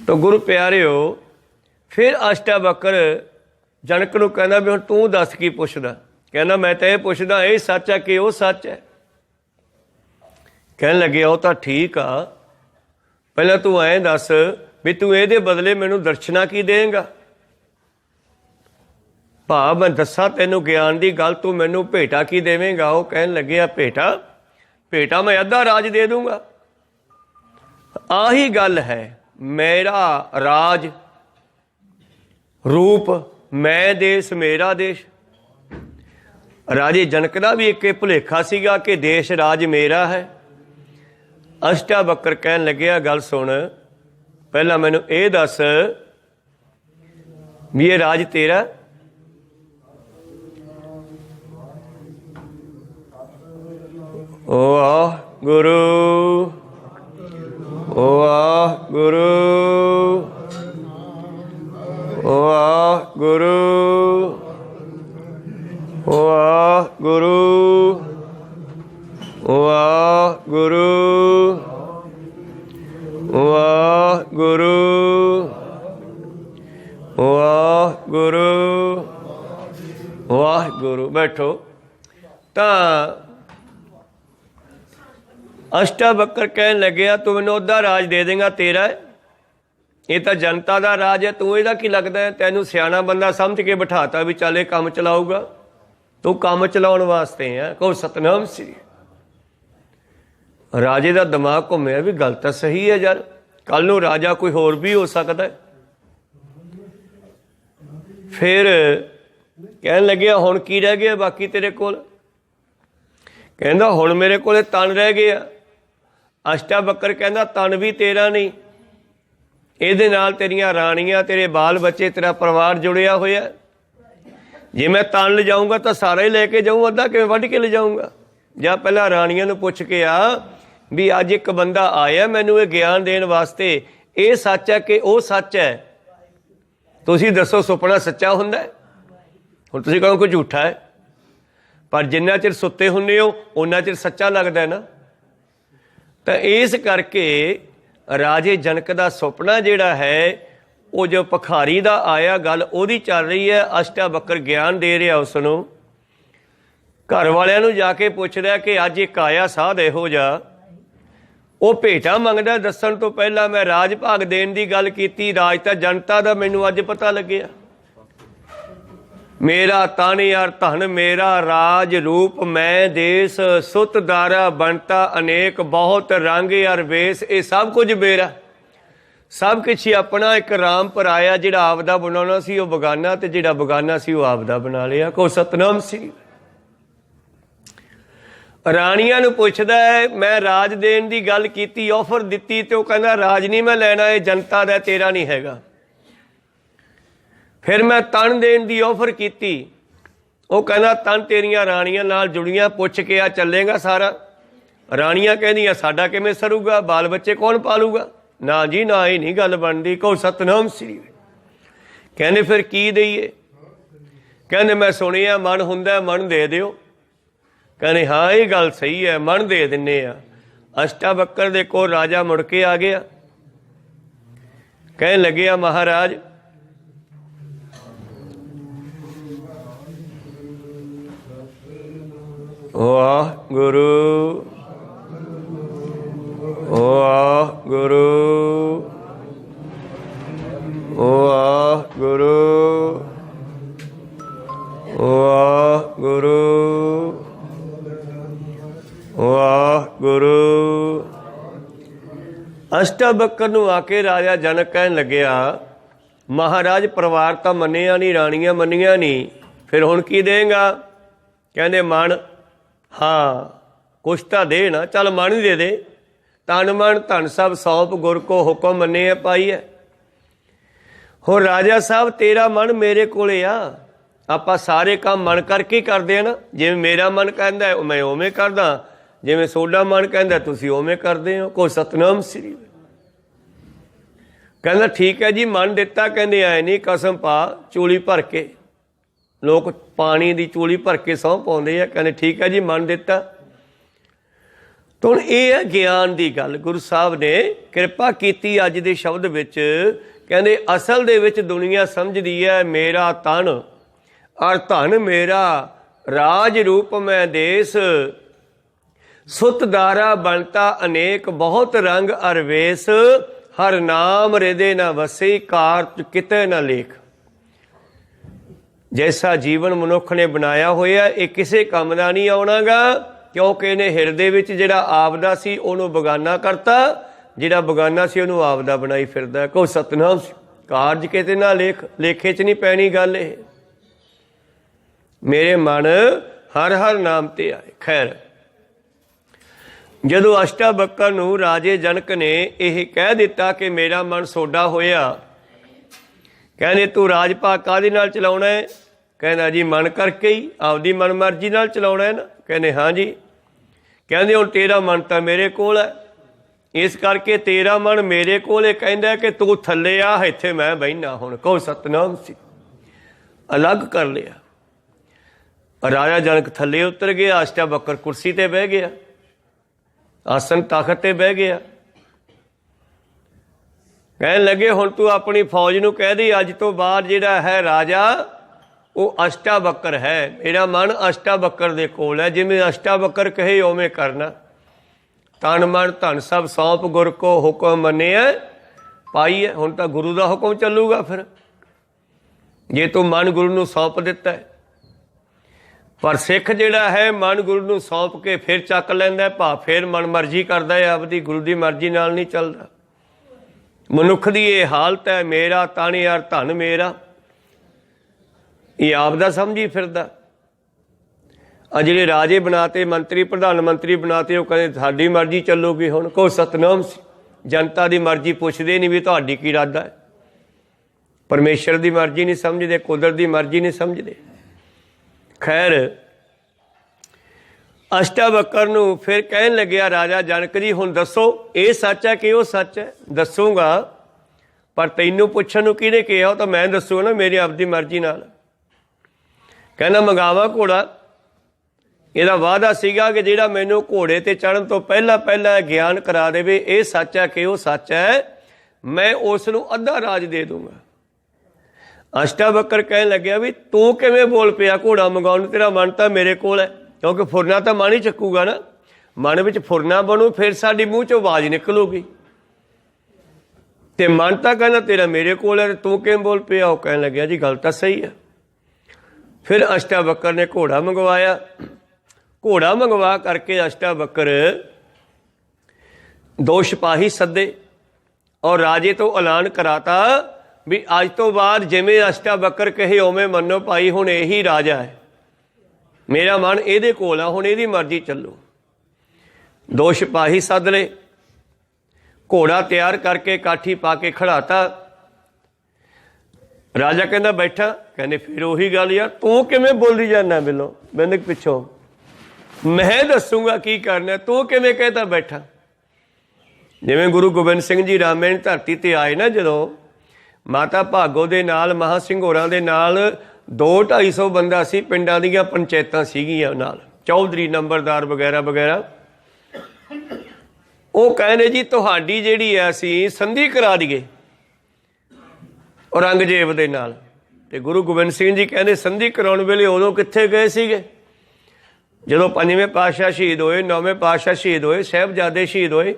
ਤਾਂ ਗੁਰੂ ਪਿਆਰਿਓ, ਫਿਰ ਅਸ਼ਟਾਵਕਰ ਜਨਕ ਨੂੰ ਕਹਿੰਦਾ ਵੀ ਹੁਣ ਤੂੰ ਦੱਸ ਕੀ ਪੁੱਛਦਾ? ਕਹਿੰਦਾ ਮੈਂ ਤਾਂ ਇਹ ਪੁੱਛਦਾ ਇਹ ਸੱਚ ਹੈ ਕਿ ਉਹ ਸੱਚ ਹੈ? ਕਹਿਣ ਲੱਗੇ ਉਹ ਤਾਂ ਠੀਕ ਆ, ਪਹਿਲਾਂ ਤੂੰ ਐਂ ਦੱਸ ਵੀ ਤੂੰ ਇਹਦੇ ਬਦਲੇ ਮੈਨੂੰ ਦਰਸ਼ਨਾ ਕੀ ਦੇਂਗਾ? ਭਾ ਮੈਂ ਦੱਸਾਂ ਤੈਨੂੰ ਗਿਆਨ ਦੀ ਗੱਲ, ਤੂੰ ਮੈਨੂੰ ਭੇਟਾ ਕੀ ਦੇਵੇਂਗਾ? ਉਹ ਕਹਿਣ ਲੱਗਿਆ ਭੇਟਾ ਮੈਂ ਅੱਧਾ ਰਾਜ ਦੇ ਦੂੰਗਾ। ਆਹੀ ਗੱਲ ਹੈ, ਮੇਰਾ ਰਾਜ ਰੂਪ, ਮੈਂ ਦੇਸ਼ ਮੇਰਾ ਦੇਸ਼। ਰਾਜੇ ਜਨਕ ਦਾ ਵੀ ਇੱਕ ਭੁਲੇਖਾ ਸੀਗਾ ਕਿ ਦੇਸ਼ ਰਾਜ ਮੇਰਾ ਹੈ। ਅਸ਼ਟਾਵਕਰ ਕਹਿਣ ਲੱਗਿਆ ਗੱਲ ਸੁਣ, ਪਹਿਲਾਂ ਮੈਨੂੰ ਇਹ ਦੱਸ ਵੀ ਇਹ ਰਾਜ ਤੇਰਾ? ਵਾਹਿਗੁਰੂ ਵਾਹਿਗੁਰੂ ਵਾਹਿਗੁਰੂ। ਵਾਹਿਗੁਰੂ ਵਾਹਿਗੁਰੂ ਵਾਹਿਗੁਰੂ ਵਾਹਿਗੁਰੂ ਵਾਹਿਗੁਰੂ। ਬੈਠੋ। ਤਾਂ ਅਸ਼ਟਾਵਕਰ ਕਹਿਣ ਲੱਗਿਆ ਤੂੰ ਮੈਨੂੰ ਉਹਦਾ ਰਾਜ ਦੇ ਦੇਂਗਾ, ਤੇਰਾ ਹੈ, ਇਹ ਤਾਂ ਜਨਤਾ ਦਾ ਰਾਜ ਹੈ, ਤੂੰ ਇਹਦਾ ਕੀ ਲੱਗਦਾ ਹੈ? ਤੈਨੂੰ ਸਿਆਣਾ ਬੰਦਾ ਸਮਝ ਕੇ ਬਿਠਾਤਾ ਵੀ ਚੱਲ ਇਹ ਕੰਮ ਚਲਾਊਗਾ, ਤੂੰ ਕੰਮ ਚਲਾਉਣ ਵਾਸਤੇ ਆ। ਕਹੋ ਸਤਨਾਮ ਸ੍ਰੀ। ਰਾਜੇ ਦਾ ਦਿਮਾਗ ਘੁੰਮਿਆ ਵੀ ਗੱਲ ਤਾਂ ਸਹੀ ਹੈ ਯਾਰ, ਕੱਲ ਨੂੰ ਰਾਜਾ ਕੋਈ ਹੋਰ ਵੀ ਹੋ ਸਕਦਾ। ਫਿਰ ਕਹਿਣ ਲੱਗਿਆ ਹੁਣ ਕੀ ਰਹਿ ਗਿਆ ਬਾਕੀ ਤੇਰੇ ਕੋਲ? ਕਹਿੰਦਾ ਹੁਣ ਮੇਰੇ ਕੋਲ ਤਨ ਰਹਿ ਗਿਆ। ਅਸ਼ਟਾਵਕਰ ਕਹਿੰਦਾ ਤਨ ਵੀ ਤੇਰਾ ਨਹੀਂ, ਇਹਦੇ ਨਾਲ ਤੇਰੀਆਂ ਰਾਣੀਆਂ, ਤੇਰੇ ਬਾਲ ਬੱਚੇ, ਤੇਰਾ ਪਰਿਵਾਰ ਜੁੜਿਆ ਹੋਇਆ। ਜੇ ਮੈਂ ਤਨ ਲਿਜਾਊਂਗਾ ਤਾਂ ਸਾਰਾ ਹੀ ਲੈ ਕੇ ਜਾਊਂ, ਅੱਧਾ ਕਿਵੇਂ ਵੱਢ ਕੇ ਲਿਜਾਊਂਗਾ? ਜਾਂ ਪਹਿਲਾਂ ਰਾਣੀਆਂ ਨੂੰ ਪੁੱਛ ਕੇ ਆ ਵੀ ਅੱਜ ਇੱਕ ਬੰਦਾ ਆਇਆ ਮੈਨੂੰ ਇਹ ਗਿਆਨ ਦੇਣ ਵਾਸਤੇ, ਇਹ ਸੱਚ ਹੈ ਕਿ ਉਹ ਸੱਚ ਹੈ? ਤੁਸੀਂ ਦੱਸੋ, ਸੁਪਨਾ ਸੱਚਾ ਹੁੰਦਾ ਹੈ? ਹੁਣ ਤੁਸੀਂ ਕਹੋ ਕੋਈ ਝੂਠਾ ਹੈ, ਪਰ ਜਿੰਨਾ ਚਿਰ ਸੁੱਤੇ ਹੁੰਦੇ ਹੋ ਓਨਾ ਚਿਰ ਸੱਚਾ ਲੱਗਦਾ ਨਾ। ਤਾਂ ਇਸ ਕਰਕੇ ਰਾਜੇ ਜਨਕ ਦਾ ਸੁਪਨਾ ਜਿਹੜਾ ਹੈ ਉਹ ਜੋ ਭਿਖਾਰੀ ਦਾ ਆਇਆ, ਗੱਲ ਉਹਦੀ ਚੱਲ ਰਹੀ ਹੈ। ਅਸ਼ਟਾਵਕਰ ਗਿਆਨ ਦੇ ਰਿਹਾ ਉਸ ਨੂੰ। ਘਰ ਵਾਲਿਆਂ ਨੂੰ ਜਾ ਕੇ ਪੁੱਛਦਾ ਕਿ ਅੱਜ ਇੱਕ ਆਇਆ ਸਾਧ ਇਹੋ ਜਿਹਾ, ਉਹ ਭੇਟਾ ਮੰਗਦਾ। ਦੱਸਣ ਤੋਂ ਪਹਿਲਾਂ ਮੈਂ ਰਾਜ ਭਾਗ ਦੇਣ ਦੀ ਗੱਲ ਕੀਤੀ, ਰਾਜ ਤਾਂ ਜਨਤਾ ਦਾ ਮੈਨੂੰ ਅੱਜ ਪਤਾ ਲੱਗਿਆ। ਮੇਰਾ ਤਨ ਯਾਰ ਧਨ, ਮੇਰਾ ਰਾਜ ਰੂਪ, ਮੈਂ ਦੇਸ, ਸੁਤ ਦਾਰਾ ਬਣਤਾ ਅਨੇਕ, ਬਹੁਤ ਰੰਗ ਯਾਰ ਵੇਸ, ਇਹ ਸਭ ਕੁਝ ਮੇਰਾ, ਸਭ ਕੁਛ ਹੀ ਆਪਣਾ। ਇੱਕ ਰਾਮ ਪਰਾਇਆ, ਜਿਹੜਾ ਆਪਦਾ ਬਣਾਉਣਾ ਸੀ ਉਹ ਬਗਾਨਾ, ਤੇ ਜਿਹੜਾ ਬਗਾਨਾ ਸੀ ਉਹ ਆਪਦਾ ਬਣਾ ਲਿਆ। ਕੋ ਸਤਨਾਮ ਸ੍ਰੀ। ਰਾਣੀਆਂ ਨੂੰ ਪੁੱਛਦਾ ਹੈ ਮੈਂ ਰਾਜ ਦੇਣ ਦੀ ਗੱਲ ਕੀਤੀ, ਆਫਰ ਦਿੱਤੀ, ਤੇ ਉਹ ਕਹਿੰਦਾ ਰਾਜ ਨਹੀਂ ਮੈਂ ਲੈਣਾ, ਇਹ ਜਨਤਾ ਦਾ, ਤੇਰਾ ਨਹੀਂ ਹੈਗਾ। ਫਿਰ ਮੈਂ ਤਨ ਦੇਣ ਦੀ ਆਫਰ ਕੀਤੀ, ਉਹ ਕਹਿੰਦਾ ਤਨ ਤੇਰੀਆਂ ਰਾਣੀਆਂ ਨਾਲ ਜੁੜੀਆਂ, ਪੁੱਛ ਕੇ ਆ ਚੱਲੇਗਾ ਸਾਰਾ। ਰਾਣੀਆਂ ਕਹਿੰਦੀਆਂ ਸਾਡਾ ਕਿਵੇਂ ਸਰੂਗਾ, ਬਾਲ ਬੱਚੇ ਕੌਣ ਪਾਲੂਗਾ? ਨਾ ਜੀ ਨਾ, ਹੀ ਨਹੀਂ ਗੱਲ ਬਣਦੀ। ਕਹੋ ਸਤਨਾਮ ਸ੍ਰੀ। ਕਹਿੰਦੇ ਫਿਰ ਕੀ ਦਈਏ? ਕਹਿੰਦੇ ਮੈਂ ਸੁਣਿਆ ਮਨ ਹੁੰਦਾ, ਮਨ ਦੇ ਦਿਓ। ਕਹਿੰਦੇ ਹਾਂ ਇਹ ਗੱਲ ਸਹੀ ਹੈ, ਮਨ ਦੇ ਦਿੰਦੇ ਆ। ਅਸ਼ਟਾਵਕਰ ਦੇ ਕੋਲ ਰਾਜਾ ਮੁੜ ਕੇ ਆ ਗਿਆ। ਕਹਿਣ ਲੱਗਿਆ ਮਹਾਰਾਜ ਵਾਹਿਗੁਰੂ ਵਾਹਿਗੁਰੂ ਵਾਹਿਗੁਰੂ ਵਾਹਿਗੁਰੂ ਵਾਹਿਗੁਰੂ। ਅਸ਼ਟਾਵਕਰ ਨੂੰ ਆ ਕੇ ਰਾਜਾ ਜਨਕ ਕਹਿਣ ਲੱਗਿਆ ਮਹਾਰਾਜ ਪਰਿਵਾਰ ਤਾਂ ਮੰਨਿਆ ਨਹੀਂ, ਰਾਣੀਆਂ ਮੰਨੀਆਂ ਨਹੀਂ, ਫਿਰ ਹੁਣ ਕੀ ਦੇਂਗਾ? ਕਹਿੰਦੇ ਮਨ। ਹਾਂ ਕੁਛ ਤਾਂ ਦੇ ਨਾ, ਚੱਲ ਮਨ ਹੀ ਦੇ ਦੇ। ਤਨ ਮਨ ਧਨ ਸਭ ਸੌਂਪ, ਗੁਰ ਕੋ ਹੁਕਮ ਮੰਨੇ ਪਾਈ ਹੈ। ਹੁਣ ਰਾਜਾ ਸਾਹਿਬ ਤੇਰਾ ਮਨ ਮੇਰੇ ਕੋਲੇ ਆ, ਆਪਾਂ ਸਾਰੇ ਕੰਮ ਮਨ ਕਰਕੇ ਕਰਦੇ ਆ ਨਾ। ਜਿਵੇਂ ਮੇਰਾ ਮਨ ਕਹਿੰਦਾ ਮੈਂ ਉਵੇਂ ਕਰਦਾ, ਜਿਵੇਂ ਤੁਹਾਡਾ ਮਨ ਕਹਿੰਦਾ ਤੁਸੀਂ ਉਵੇਂ ਕਰਦੇ ਹੋ। ਕੋ ਸਤਨਾਮ ਸ੍ਰੀ। ਕਹਿੰਦਾ ਠੀਕ ਹੈ ਜੀ, ਮਨ ਦਿੱਤਾ। ਕਹਿੰਦੇ ਐ ਨਹੀਂ, ਕਸਮ ਪਾ ਚੂਲੀ ਭਰ ਕੇ, ਲੋਕ ਪਾਣੀ ਦੀ ਚੂਲੀ ਭਰ ਕੇ ਸਹੁੰ ਪਾਉਂਦੇ ਆ। ਕਹਿੰਦੇ ਠੀਕ ਹੈ ਜੀ, ਮਨ ਦਿੱਤਾ। ਤਾਂ ਹੁਣ ਇਹ ਹੈ ਗਿਆਨ ਦੀ ਗੱਲ, ਗੁਰੂ ਸਾਹਿਬ ਨੇ ਕਿਰਪਾ ਕੀਤੀ ਅੱਜ ਦੇ ਸ਼ਬਦ ਵਿੱਚ। ਕਹਿੰਦੇ ਅਸਲ ਦੇ ਵਿੱਚ ਦੁਨੀਆ ਸਮਝਦੀ ਹੈ ਮੇਰਾ ਤਨ ਔਰ ਧਨ ਮੇਰਾ, ਰਾਜ ਰੂਪ ਮੈਂ ਦੇਸ, ਸੁਤ ਦਾਰਾ ਬਣਤਾ ਅਨੇਕ, ਬਹੁਤ ਰੰਗ ਅਰ ਵੇਸ, ਹਰ ਨਾਮ ਹਿਰਦੇ ਨਾ ਵਸੇ, ਕਾਰ ਕਿਤੇ ਨਾ ਲੇਖ। ਜੈਸਾ ਜੀਵਨ ਮਨੁੱਖ ਨੇ ਬਣਾਇਆ ਹੋਇਆ ਇਹ ਕਿਸੇ ਕੰਮ ਦਾ ਨਹੀਂ ਆਉਣਾਗਾ, ਕਿਉਂਕਿ ਇਹਨੇ ਹਿਰਦੇ ਵਿੱਚ ਜਿਹੜਾ ਆਪਦਾ ਸੀ ਉਹਨੂੰ ਬਗਾਨਾ ਕਰਤਾ, ਜਿਹੜਾ ਬਗਾਨਾ ਸੀ ਉਹਨੂੰ ਆਪਦਾ ਬਣਾਈ ਫਿਰਦਾ। ਕਹੋ ਸਤਨਾਮ। ਕਾਰਜ ਕਿਤੇ ਨਾ ਲੇਖ, ਲੇਖੇ 'ਚ ਨਹੀਂ ਪੈਣੀ ਗੱਲ ਇਹ। ਮੇਰੇ ਮਨ ਹਰ ਹਰ ਨਾਮ ਤੇ ਆਏ। ਖੈਰ ਜਦੋਂ ਅਸ਼ਟਾਵਕਰ ਨੂੰ ਰਾਜੇ ਜਨਕ ਨੇ ਇਹ ਕਹਿ ਦਿੱਤਾ ਕਿ ਮੇਰਾ ਮਨ ਸੋਡਾ ਹੋਇਆ, ਕਹਿੰਦੇ ਤੂੰ ਰਾਜ ਭਾਗ ਕਾਹਦੇ ਨਾਲ ਚਲਾਉਣਾ ਹੈ? ਕਹਿੰਦਾ ਜੀ ਮਨ ਕਰਕੇ ਹੀ, ਆਪਦੀ ਮਨ ਮਰਜ਼ੀ ਨਾਲ ਚਲਾਉਣਾ ਹੈ ਨਾ। ਕਹਿੰਦੇ ਹਾਂ ਜੀ। ਕਹਿੰਦੇ ਹੁਣ ਤੇਰਾ ਮਨ ਤਾਂ ਮੇਰੇ ਕੋਲ ਹੈ, ਇਸ ਕਰਕੇ ਤੇਰਾ ਮਨ ਮੇਰੇ ਕੋਲ ਇਹ ਕਹਿੰਦਾ ਕਿ ਤੂੰ ਥੱਲੇ ਆ, ਇੱਥੇ ਮੈਂ ਬਹਿਨਾ। ਹੁਣ ਕਹੋ ਸਤਨਾਮ ਸੀ। ਅਲੱਗ ਕਰ ਲਿਆ। राजा जनक थले उतर गया, अष्टावक्र कुर्सी ते बह गया, आसन तख्त ते बह गया। कहन लगे हुण तू अपनी फौज नूं कह दी अज तो बाद जिहड़ा है राजा वो अष्टावक्र है, मेरा मन अष्टावक्र दे कोल है, जिवें अष्टावक्र कहे उवें करना। तन मन धन सब सौंप गुर को हुक्म मन्निया पाई है। हुण तां गुरु दा हुक्म चलूगा। फिर जे तू मन गुरु नूं सौंप दिता है, पर सिख जिहड़ा है मन गुरु नूं सौंप के फिर चक लैंदा, भाव फिर मन मर्जी करदा है, आपदी गुरु दी मर्जी नाल नहीं चलदा। मनुख दी ये हालत है, मेरा तन यार धन मेरा, ये आपदा समझी फिरदा। आ जिहड़े राजे बनाते, मंत्री प्रधान मंत्री बनाते, वो कहते साडी मर्जी चलूगी। हुण को सतनाम सी, जनता दी मर्जी पुछदे नहीं भी तुहाडी की इरादा है। परमेश्वर दी मर्जी नहीं समझदे, कुदरत दी मर्जी नहीं समझदे। खैर अष्टावक्र नूं फिर कहन लग्या राजा जनक जी हुण दसो ये सच है कि वो सच है। दसूंगा, पर तैनूं पुछण नूं किहने कहा, तो मैं दसूंगा ना मेरी आपदी मर्जी नाल। कहना मंगावा घोड़ा, ਇਹਦਾ वादा सीगा कि ਜਿਹੜਾ मैनू घोड़े ते चढ़न तो पहला पहला ज्ञान करा देवे ये सच है कि वो सच है, मैं उस नूं अद्धा राज दे दूंगा। अष्टावक्र कहन लग्या भी तू किवें बोल पिया घोड़ा मंगाउण नूं, तेरा मन तां मेरे कोल है, क्योंकि फुरना तां मन ही चक्कूगा ना। मन विच फुरना बनू फिर साडी मूँह चों आवाज़ निकलूगी, ते मन तां कहना तेरा मेरे कोल है, तू किवें बोल पिया। वो कहन लग्या जी गल तां सही है। फिर अष्टावक्र ने घोड़ा मंगवाया। घोड़ा मंगवा करके अष्टावक्र 2 सिपाही सदे और राजे तो ऐलान कराता भी अज तो बाद जिवें अष्टावक्र कहे उवें मनो भाई, हुण यही राजा है, मेरा मन इहदे कोल आ, हुण इहदी मर्जी चलो। 2 सिपाही सद ले, घोड़ा तैयार करके काठी पा के खड़ाता। राजा कहंदा बैठा, कहंदे फिर उही गल यार तू किवें बोली जाना मिलो मैनूं पिछों, मैं दसूंगा की करना, तू किवें कहता बैठा। जिवें गुरु गोबिंद सिंह जी रामेण धरती ते आए ना, जदों माता भागो दे नाल महा ਸਿੰਘ होरां दे नाल 200-250 बंदा सी, पिंडां दीयां पंचायतां सीगीआं नाल, चौधरी नंबरदार वगैरह वगैरह। वो कहने जी तुहाडी जिहड़ी है असीं संधि करा दईए औरंगजेब दे नाल। ते गुरु गोबिंद सिंह जी कहने संधि कराउण वेले उदों कित्थे गए सीगे, जदों 5वें पातशाह शहीद होए, 9वें पातशाह शहीद होए, साहिबजादे शहीद होए।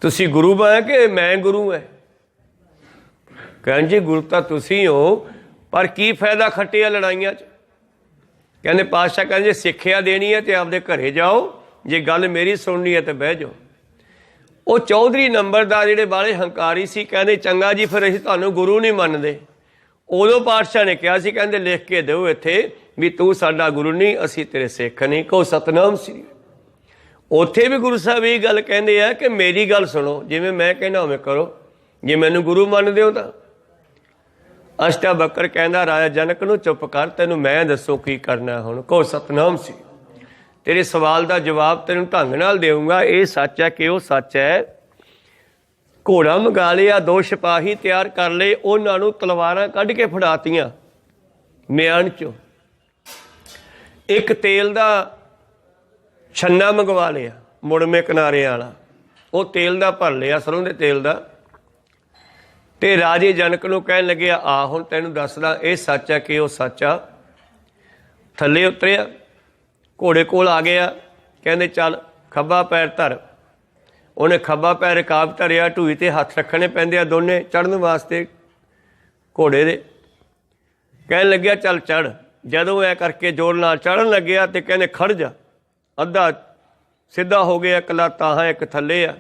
तुसी गुरु है कि मैं गुरु है? कहन जी गुरु तो तुसी हो, पर की फायदा खट्टिया लड़ाइयां च। कहने पातशाह कहते सिक्ख्या देनी है तो आपदे घरे जाओ, जे गल मेरी सुननी है तो बह जाओ। वो चौधरी नंबरदार जिहड़े बाले हंकारी सी, कहते चंगा जी फिर असीं तुहानूं गुरु नहीं मनदे। उदों पातशाह ने कहा सी, कहते लिख के दो इत्थे भी तू साडा गुरु नहीं, असीं तेरे सिख नहीं। को सतनाम श्री। उत्थे भी गुरु साहब ये गल कहंदे आ कि मेरी गल सुनो, जिवें मैं कहना उवें करो, जे मैनूं गुरु मनदे हो तां। अष्टावक्र कहंदा राजा जनक नूं चुप कर, तैनूं मैं दसो की करना हुण। को सतनाम श्री। तेरे सवाल का जवाब तैनूं ढंग नाल देऊंगा, ये सच है कि वो सच है। घोड़ा मंगा लिया, 2 सिपाही तैयार कर ले, उन्हां नूं तलवारां कढ के फड़ातियां म्यान चों। एक तेल का छन्ना मंगवा लिया मुड़मे किनारे वाला, वो तेल का भर लिया, सरों के तेल का। तो राजे जनक नूं कहन लगे आ हुण तैनूं दसदा ये सच है कि वो सच आ। थल्ले उतरिया, घोड़े कोल आ गया, कहंदे चल खब्बा पैर धर। उन्हें खब्बा पैर रकाब धरिया, ढूई ते हथ रखने पैंदे आ दोने चढ़न वास्ते घोड़े दे। कहन लग्या चल चढ़। जदों ऐ करके जोर नाल चढ़न लग्या तो कहने खड़ जा। अद्धा सीधा हो गया, एक लत्त आहां एक थल्ले आ।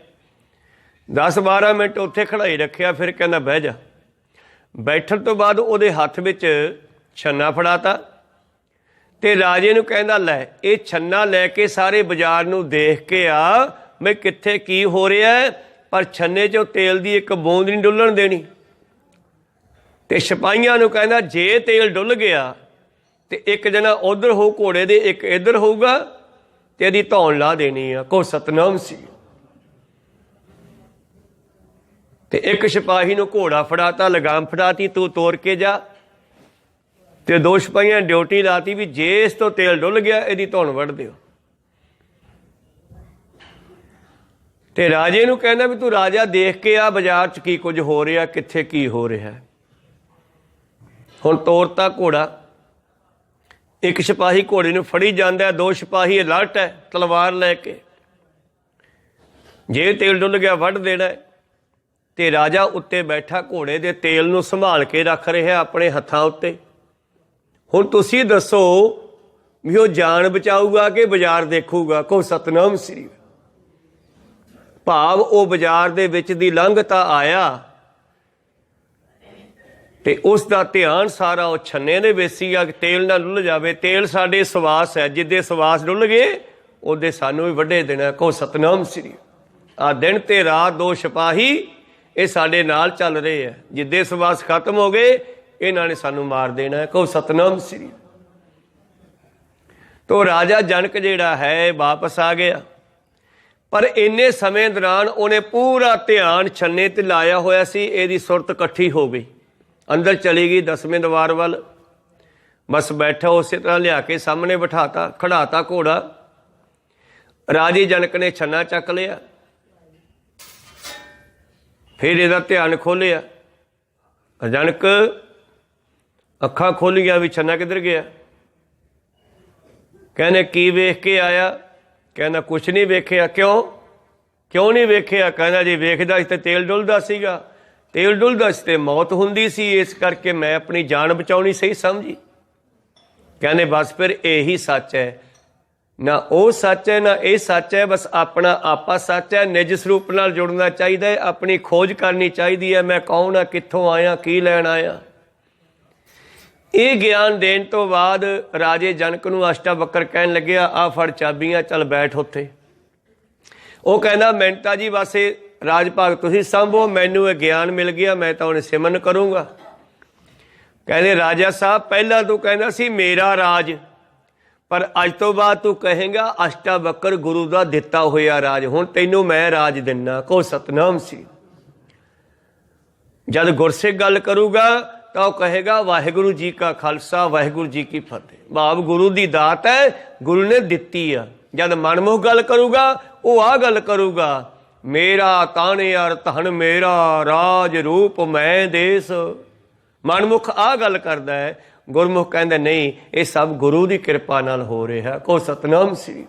10-12 मिनट उत्थे खड़ाई रखिया, फिर कहना बह जा। बैठण तो बाद उहदे हथ विच छन्ना फड़ाता ते राजे नूं कहंदा लै ये छन्ना लैके सारे बाजार नूं देख के आ मैं कित्थे की हो रहा है, पर छन्ने चों तेल दी एक बूंद नहीं डुੱਲਣ देनी। ते सिपाहियां नूं कहंदा जे तेल डुੱਲ गया ते एक जना उधर हो घोड़े दे, एक इधर होऊगा ते इहदी धौन ला देनी आ। को सतनाम सी। ते एक सिपाही नूं घोड़ा फड़ाता, लगाम फड़ाती, तू तोड़ के जा। ਤੇ 2 ਸਿਪਾਹੀਆਂ ਡਿਊਟੀ ਲਾਤੀ ਵੀ ਜੇ ਇਸ ਤੋਂ ਤੇਲ ਡੁੱਲ ਗਿਆ ਇਹਦੀ ਧੁਨ ਵੱਢ ਦਿਓ। ਤੇ ਰਾਜੇ ਨੂੰ ਕਹਿੰਦਾ ਵੀ ਤੂੰ ਰਾਜਾ ਦੇਖ ਕੇ ਆ ਬਾਜ਼ਾਰ 'ਚ ਕੀ ਕੁਝ ਹੋ ਰਿਹਾ, ਕਿੱਥੇ ਕੀ ਹੋ ਰਿਹਾ। ਹੁਣ ਤੋਰਤਾ ਘੋੜਾ, ਇੱਕ ਸਿਪਾਹੀ ਘੋੜੇ ਨੂੰ ਫੜੀ ਜਾਂਦਾ, 2 ਸਿਪਾਹੀ ਅਲਰਟ ਹੈ ਤਲਵਾਰ ਲੈ ਕੇ, ਜੇ ਤੇਲ ਡੁੱਲ ਗਿਆ ਵੱਢ ਦੇਣਾ। ਤੇ ਰਾਜਾ ਉੱਤੇ ਬੈਠਾ ਘੋੜੇ ਦੇ ਤੇਲ ਨੂੰ ਸੰਭਾਲ ਕੇ ਰੱਖ ਰਿਹਾ ਆਪਣੇ ਹੱਥਾਂ ਉੱਤੇ। ਹੁਣ ਤੁਸੀਂ ਦੱਸੋ ਵੀ ਉਹ ਜਾਨ ਬਚਾਊਗਾ ਕਿ ਬਾਜ਼ਾਰ ਦੇਖੂਗਾ? ਕਹੋ ਸਤਨਾਮ ਸ੍ਰੀ। ਭਾਵ ਉਹ ਬਾਜ਼ਾਰ ਦੇ ਵਿੱਚ ਦੀ ਲੰਘਤਾ ਆਇਆ ਤੇ ਉਸ ਦਾ ਧਿਆਨ ਸਾਰਾ ਉਹ ਛੰਨੇ ਦੇ ਵਿੱਚ ਸੀਗਾ ਕਿ ਤੇਲ ਨਾ ਡੁੱਲ ਜਾਵੇ। ਤੇਲ ਸਾਡੇ ਸਵਾਸ ਹੈ, ਜਿੱਦੇ ਸਵਾਸ ਡੁੱਲ ਗਏ ਉਹਦੇ ਸਾਨੂੰ ਵੀ ਵੱਢੇ ਦੇਣਾ। ਕਹੋ ਸਤਨਾਮ ਸ੍ਰੀ। ਆ ਦਿਨ ਤੇ ਰਾਤ 2 ਸਿਪਾਹੀ ਇਹ ਸਾਡੇ ਨਾਲ ਚੱਲ ਰਹੇ ਆ, ਜਿੱਦੇ ਸਵਾਸ ਖਤਮ ਹੋ ਗਏ ਇਹਨਾਂ ਨੇ ਸਾਨੂੰ ਮਾਰ ਦੇਣਾ। ਕਹੋ ਸਤਨਾਮ ਸ੍ਰੀ। ਤੋ ਰਾਜਾ ਜਨਕ ਜਿਹੜਾ ਹੈ ਵਾਪਸ ਆ ਗਿਆ, ਪਰ ਇੰਨੇ ਸਮੇਂ ਦੌਰਾਨ ਉਹਨੇ ਪੂਰਾ ਧਿਆਨ ਛੰਨੇ ਤੇ ਲਾਇਆ ਹੋਇਆ ਸੀ। ਇਹਦੀ ਸੁਰਤ ਇਕੱਠੀ ਹੋ ਗਈ, ਅੰਦਰ ਚਲੀ ਗਈ 10ਵੇਂ ਦੀਵਾਰ ਵੱਲ। ਬਸ ਬੈਠਾ ਉਸੇ ਤਰ੍ਹਾਂ ਲਿਆ ਕੇ ਸਾਹਮਣੇ ਬਿਠਾਤਾ, ਖੜਾਤਾ ਘੋੜਾ। ਰਾਜੇ ਜਨਕ ਨੇ ਛੰਨਾ ਚੱਕ ਲਿਆ, ਫਿਰ ਇਹਦਾ ਧਿਆਨ ਖੋਲਿਆ। ਜਨਕ ਅੱਖਾਂ ਖੋਲੀਆਂ ਵੀ ਛੰਨਾ ਕਿੱਧਰ ਗਿਆ। ਕਹਿੰਦੇ ਕੀ ਵੇਖ ਕੇ ਆਇਆ? ਕਹਿੰਦਾ ਕੁਛ ਨਹੀਂ ਵੇਖਿਆ। ਕਿਉਂ ਨਹੀਂ ਵੇਖਿਆ? ਕਹਿੰਦਾ ਜੀ ਵੇਖਦਾ ਸੀ ਤੇ ਤੇਲ ਡੁੱਲਦਾ ਸੀਗਾ, ਤੇਲ ਡੁੱਲਦਾ ਸੀ ਤੇ ਮੌਤ ਹੁੰਦੀ ਸੀ, ਇਸ ਕਰਕੇ ਮੈਂ ਆਪਣੀ ਜਾਨ ਬਚਾਉਣੀ ਸਹੀ ਸਮਝੀ। ਕਹਿੰਦੇ ਬਸ ਫਿਰ ਇਹੀ ਸੱਚ ਹੈ, ਨਾ ਉਹ ਸੱਚ ਹੈ ਨਾ ਇਹ ਸੱਚ ਹੈ, ਬਸ ਆਪਣਾ ਆਪਾ ਸੱਚ ਹੈ। ਨਿਜ ਸਰੂਪ ਨਾਲ ਜੁੜਨਾ ਚਾਹੀਦਾ ਹੈ, ਆਪਣੀ ਖੋਜ ਕਰਨੀ ਚਾਹੀਦੀ ਹੈ। ਮੈਂ ਕੌਣ ਹਾਂ, ਕਿੱਥੋਂ ਆਇਆ, ਕੀ ਲੈਣ ਆਇਆ। ਇਹ ਗਿਆਨ ਦੇਣ ਤੋਂ ਬਾਅਦ ਰਾਜੇ ਜਨਕ ਨੂੰ ਅਸ਼ਟਾਵਕਰ ਕਹਿਣ ਲੱਗਿਆ, ਆ ਫੜ ਚਾਬੀਆਂ, ਚੱਲ ਬੈਠ ਉੱਥੇ। ਉਹ ਕਹਿੰਦਾ ਮਿੰਟਾ ਜੀ ਬਸ ਇਹ ਰਾਜ ਭਾਗ ਤੁਸੀਂ ਸੰਭੋ, ਮੈਨੂੰ ਇਹ ਗਿਆਨ ਮਿਲ ਗਿਆ, ਮੈਂ ਤਾਂ ਹੁਣ ਸਿਮਰਨ ਕਰੂੰਗਾ। ਕਹਿੰਦੇ ਰਾਜਾ ਸਾਹਿਬ ਪਹਿਲਾਂ ਤੂੰ ਕਹਿੰਦਾ ਸੀ ਮੇਰਾ ਰਾਜ, ਪਰ ਅੱਜ ਤੋਂ ਬਾਅਦ ਤੂੰ ਕਹੇਂਗਾ ਅਸ਼ਟਾਵਕਰ ਗੁਰੂ ਦਾ ਦਿੱਤਾ ਹੋਇਆ ਰਾਜ, ਹੁਣ ਤੈਨੂੰ ਮੈਂ ਰਾਜ ਦਿੰਨਾ। ਕਹੋ ਸਤਨਾਮ ਸੀ। ਜਦ ਗੁਰਸਿੱਖ ਗੱਲ ਕਰੂਗਾ ਤਾਂ ਉਹ ਕਹੇਗਾ ਵਾਹਿਗੁਰੂ ਜੀ ਕਾ ਖਾਲਸਾ ਵਾਹਿਗੁਰੂ ਜੀ ਕੀ ਫਤਿਹ। ਭਾਵ ਗੁਰੂ ਦੀ ਦਾਤ ਹੈ, ਗੁਰੂ ਨੇ ਦਿੱਤੀ ਆ। ਜਦ ਮਨਮੁਖ ਗੱਲ ਕਰੂਗਾ ਉਹ ਆਹ ਗੱਲ ਕਰੂਗਾ, ਮੇਰਾ ਤਾਣੇ ਅਰ ਧਨ ਮੇਰਾ ਰਾਜ ਰੂਪ ਮੈਂ ਦੇਸ। ਮਨਮੁਖ ਆਹ ਗੱਲ ਕਰਦਾ ਹੈ, ਗੁਰਮੁਖ ਕਹਿੰਦਾ ਨਹੀਂ ਇਹ ਸਭ ਗੁਰੂ ਦੀ ਕਿਰਪਾ ਨਾਲ ਹੋ ਰਿਹਾ। ਕਹੋ ਸਤਨਾਮ ਸ੍ਰੀ।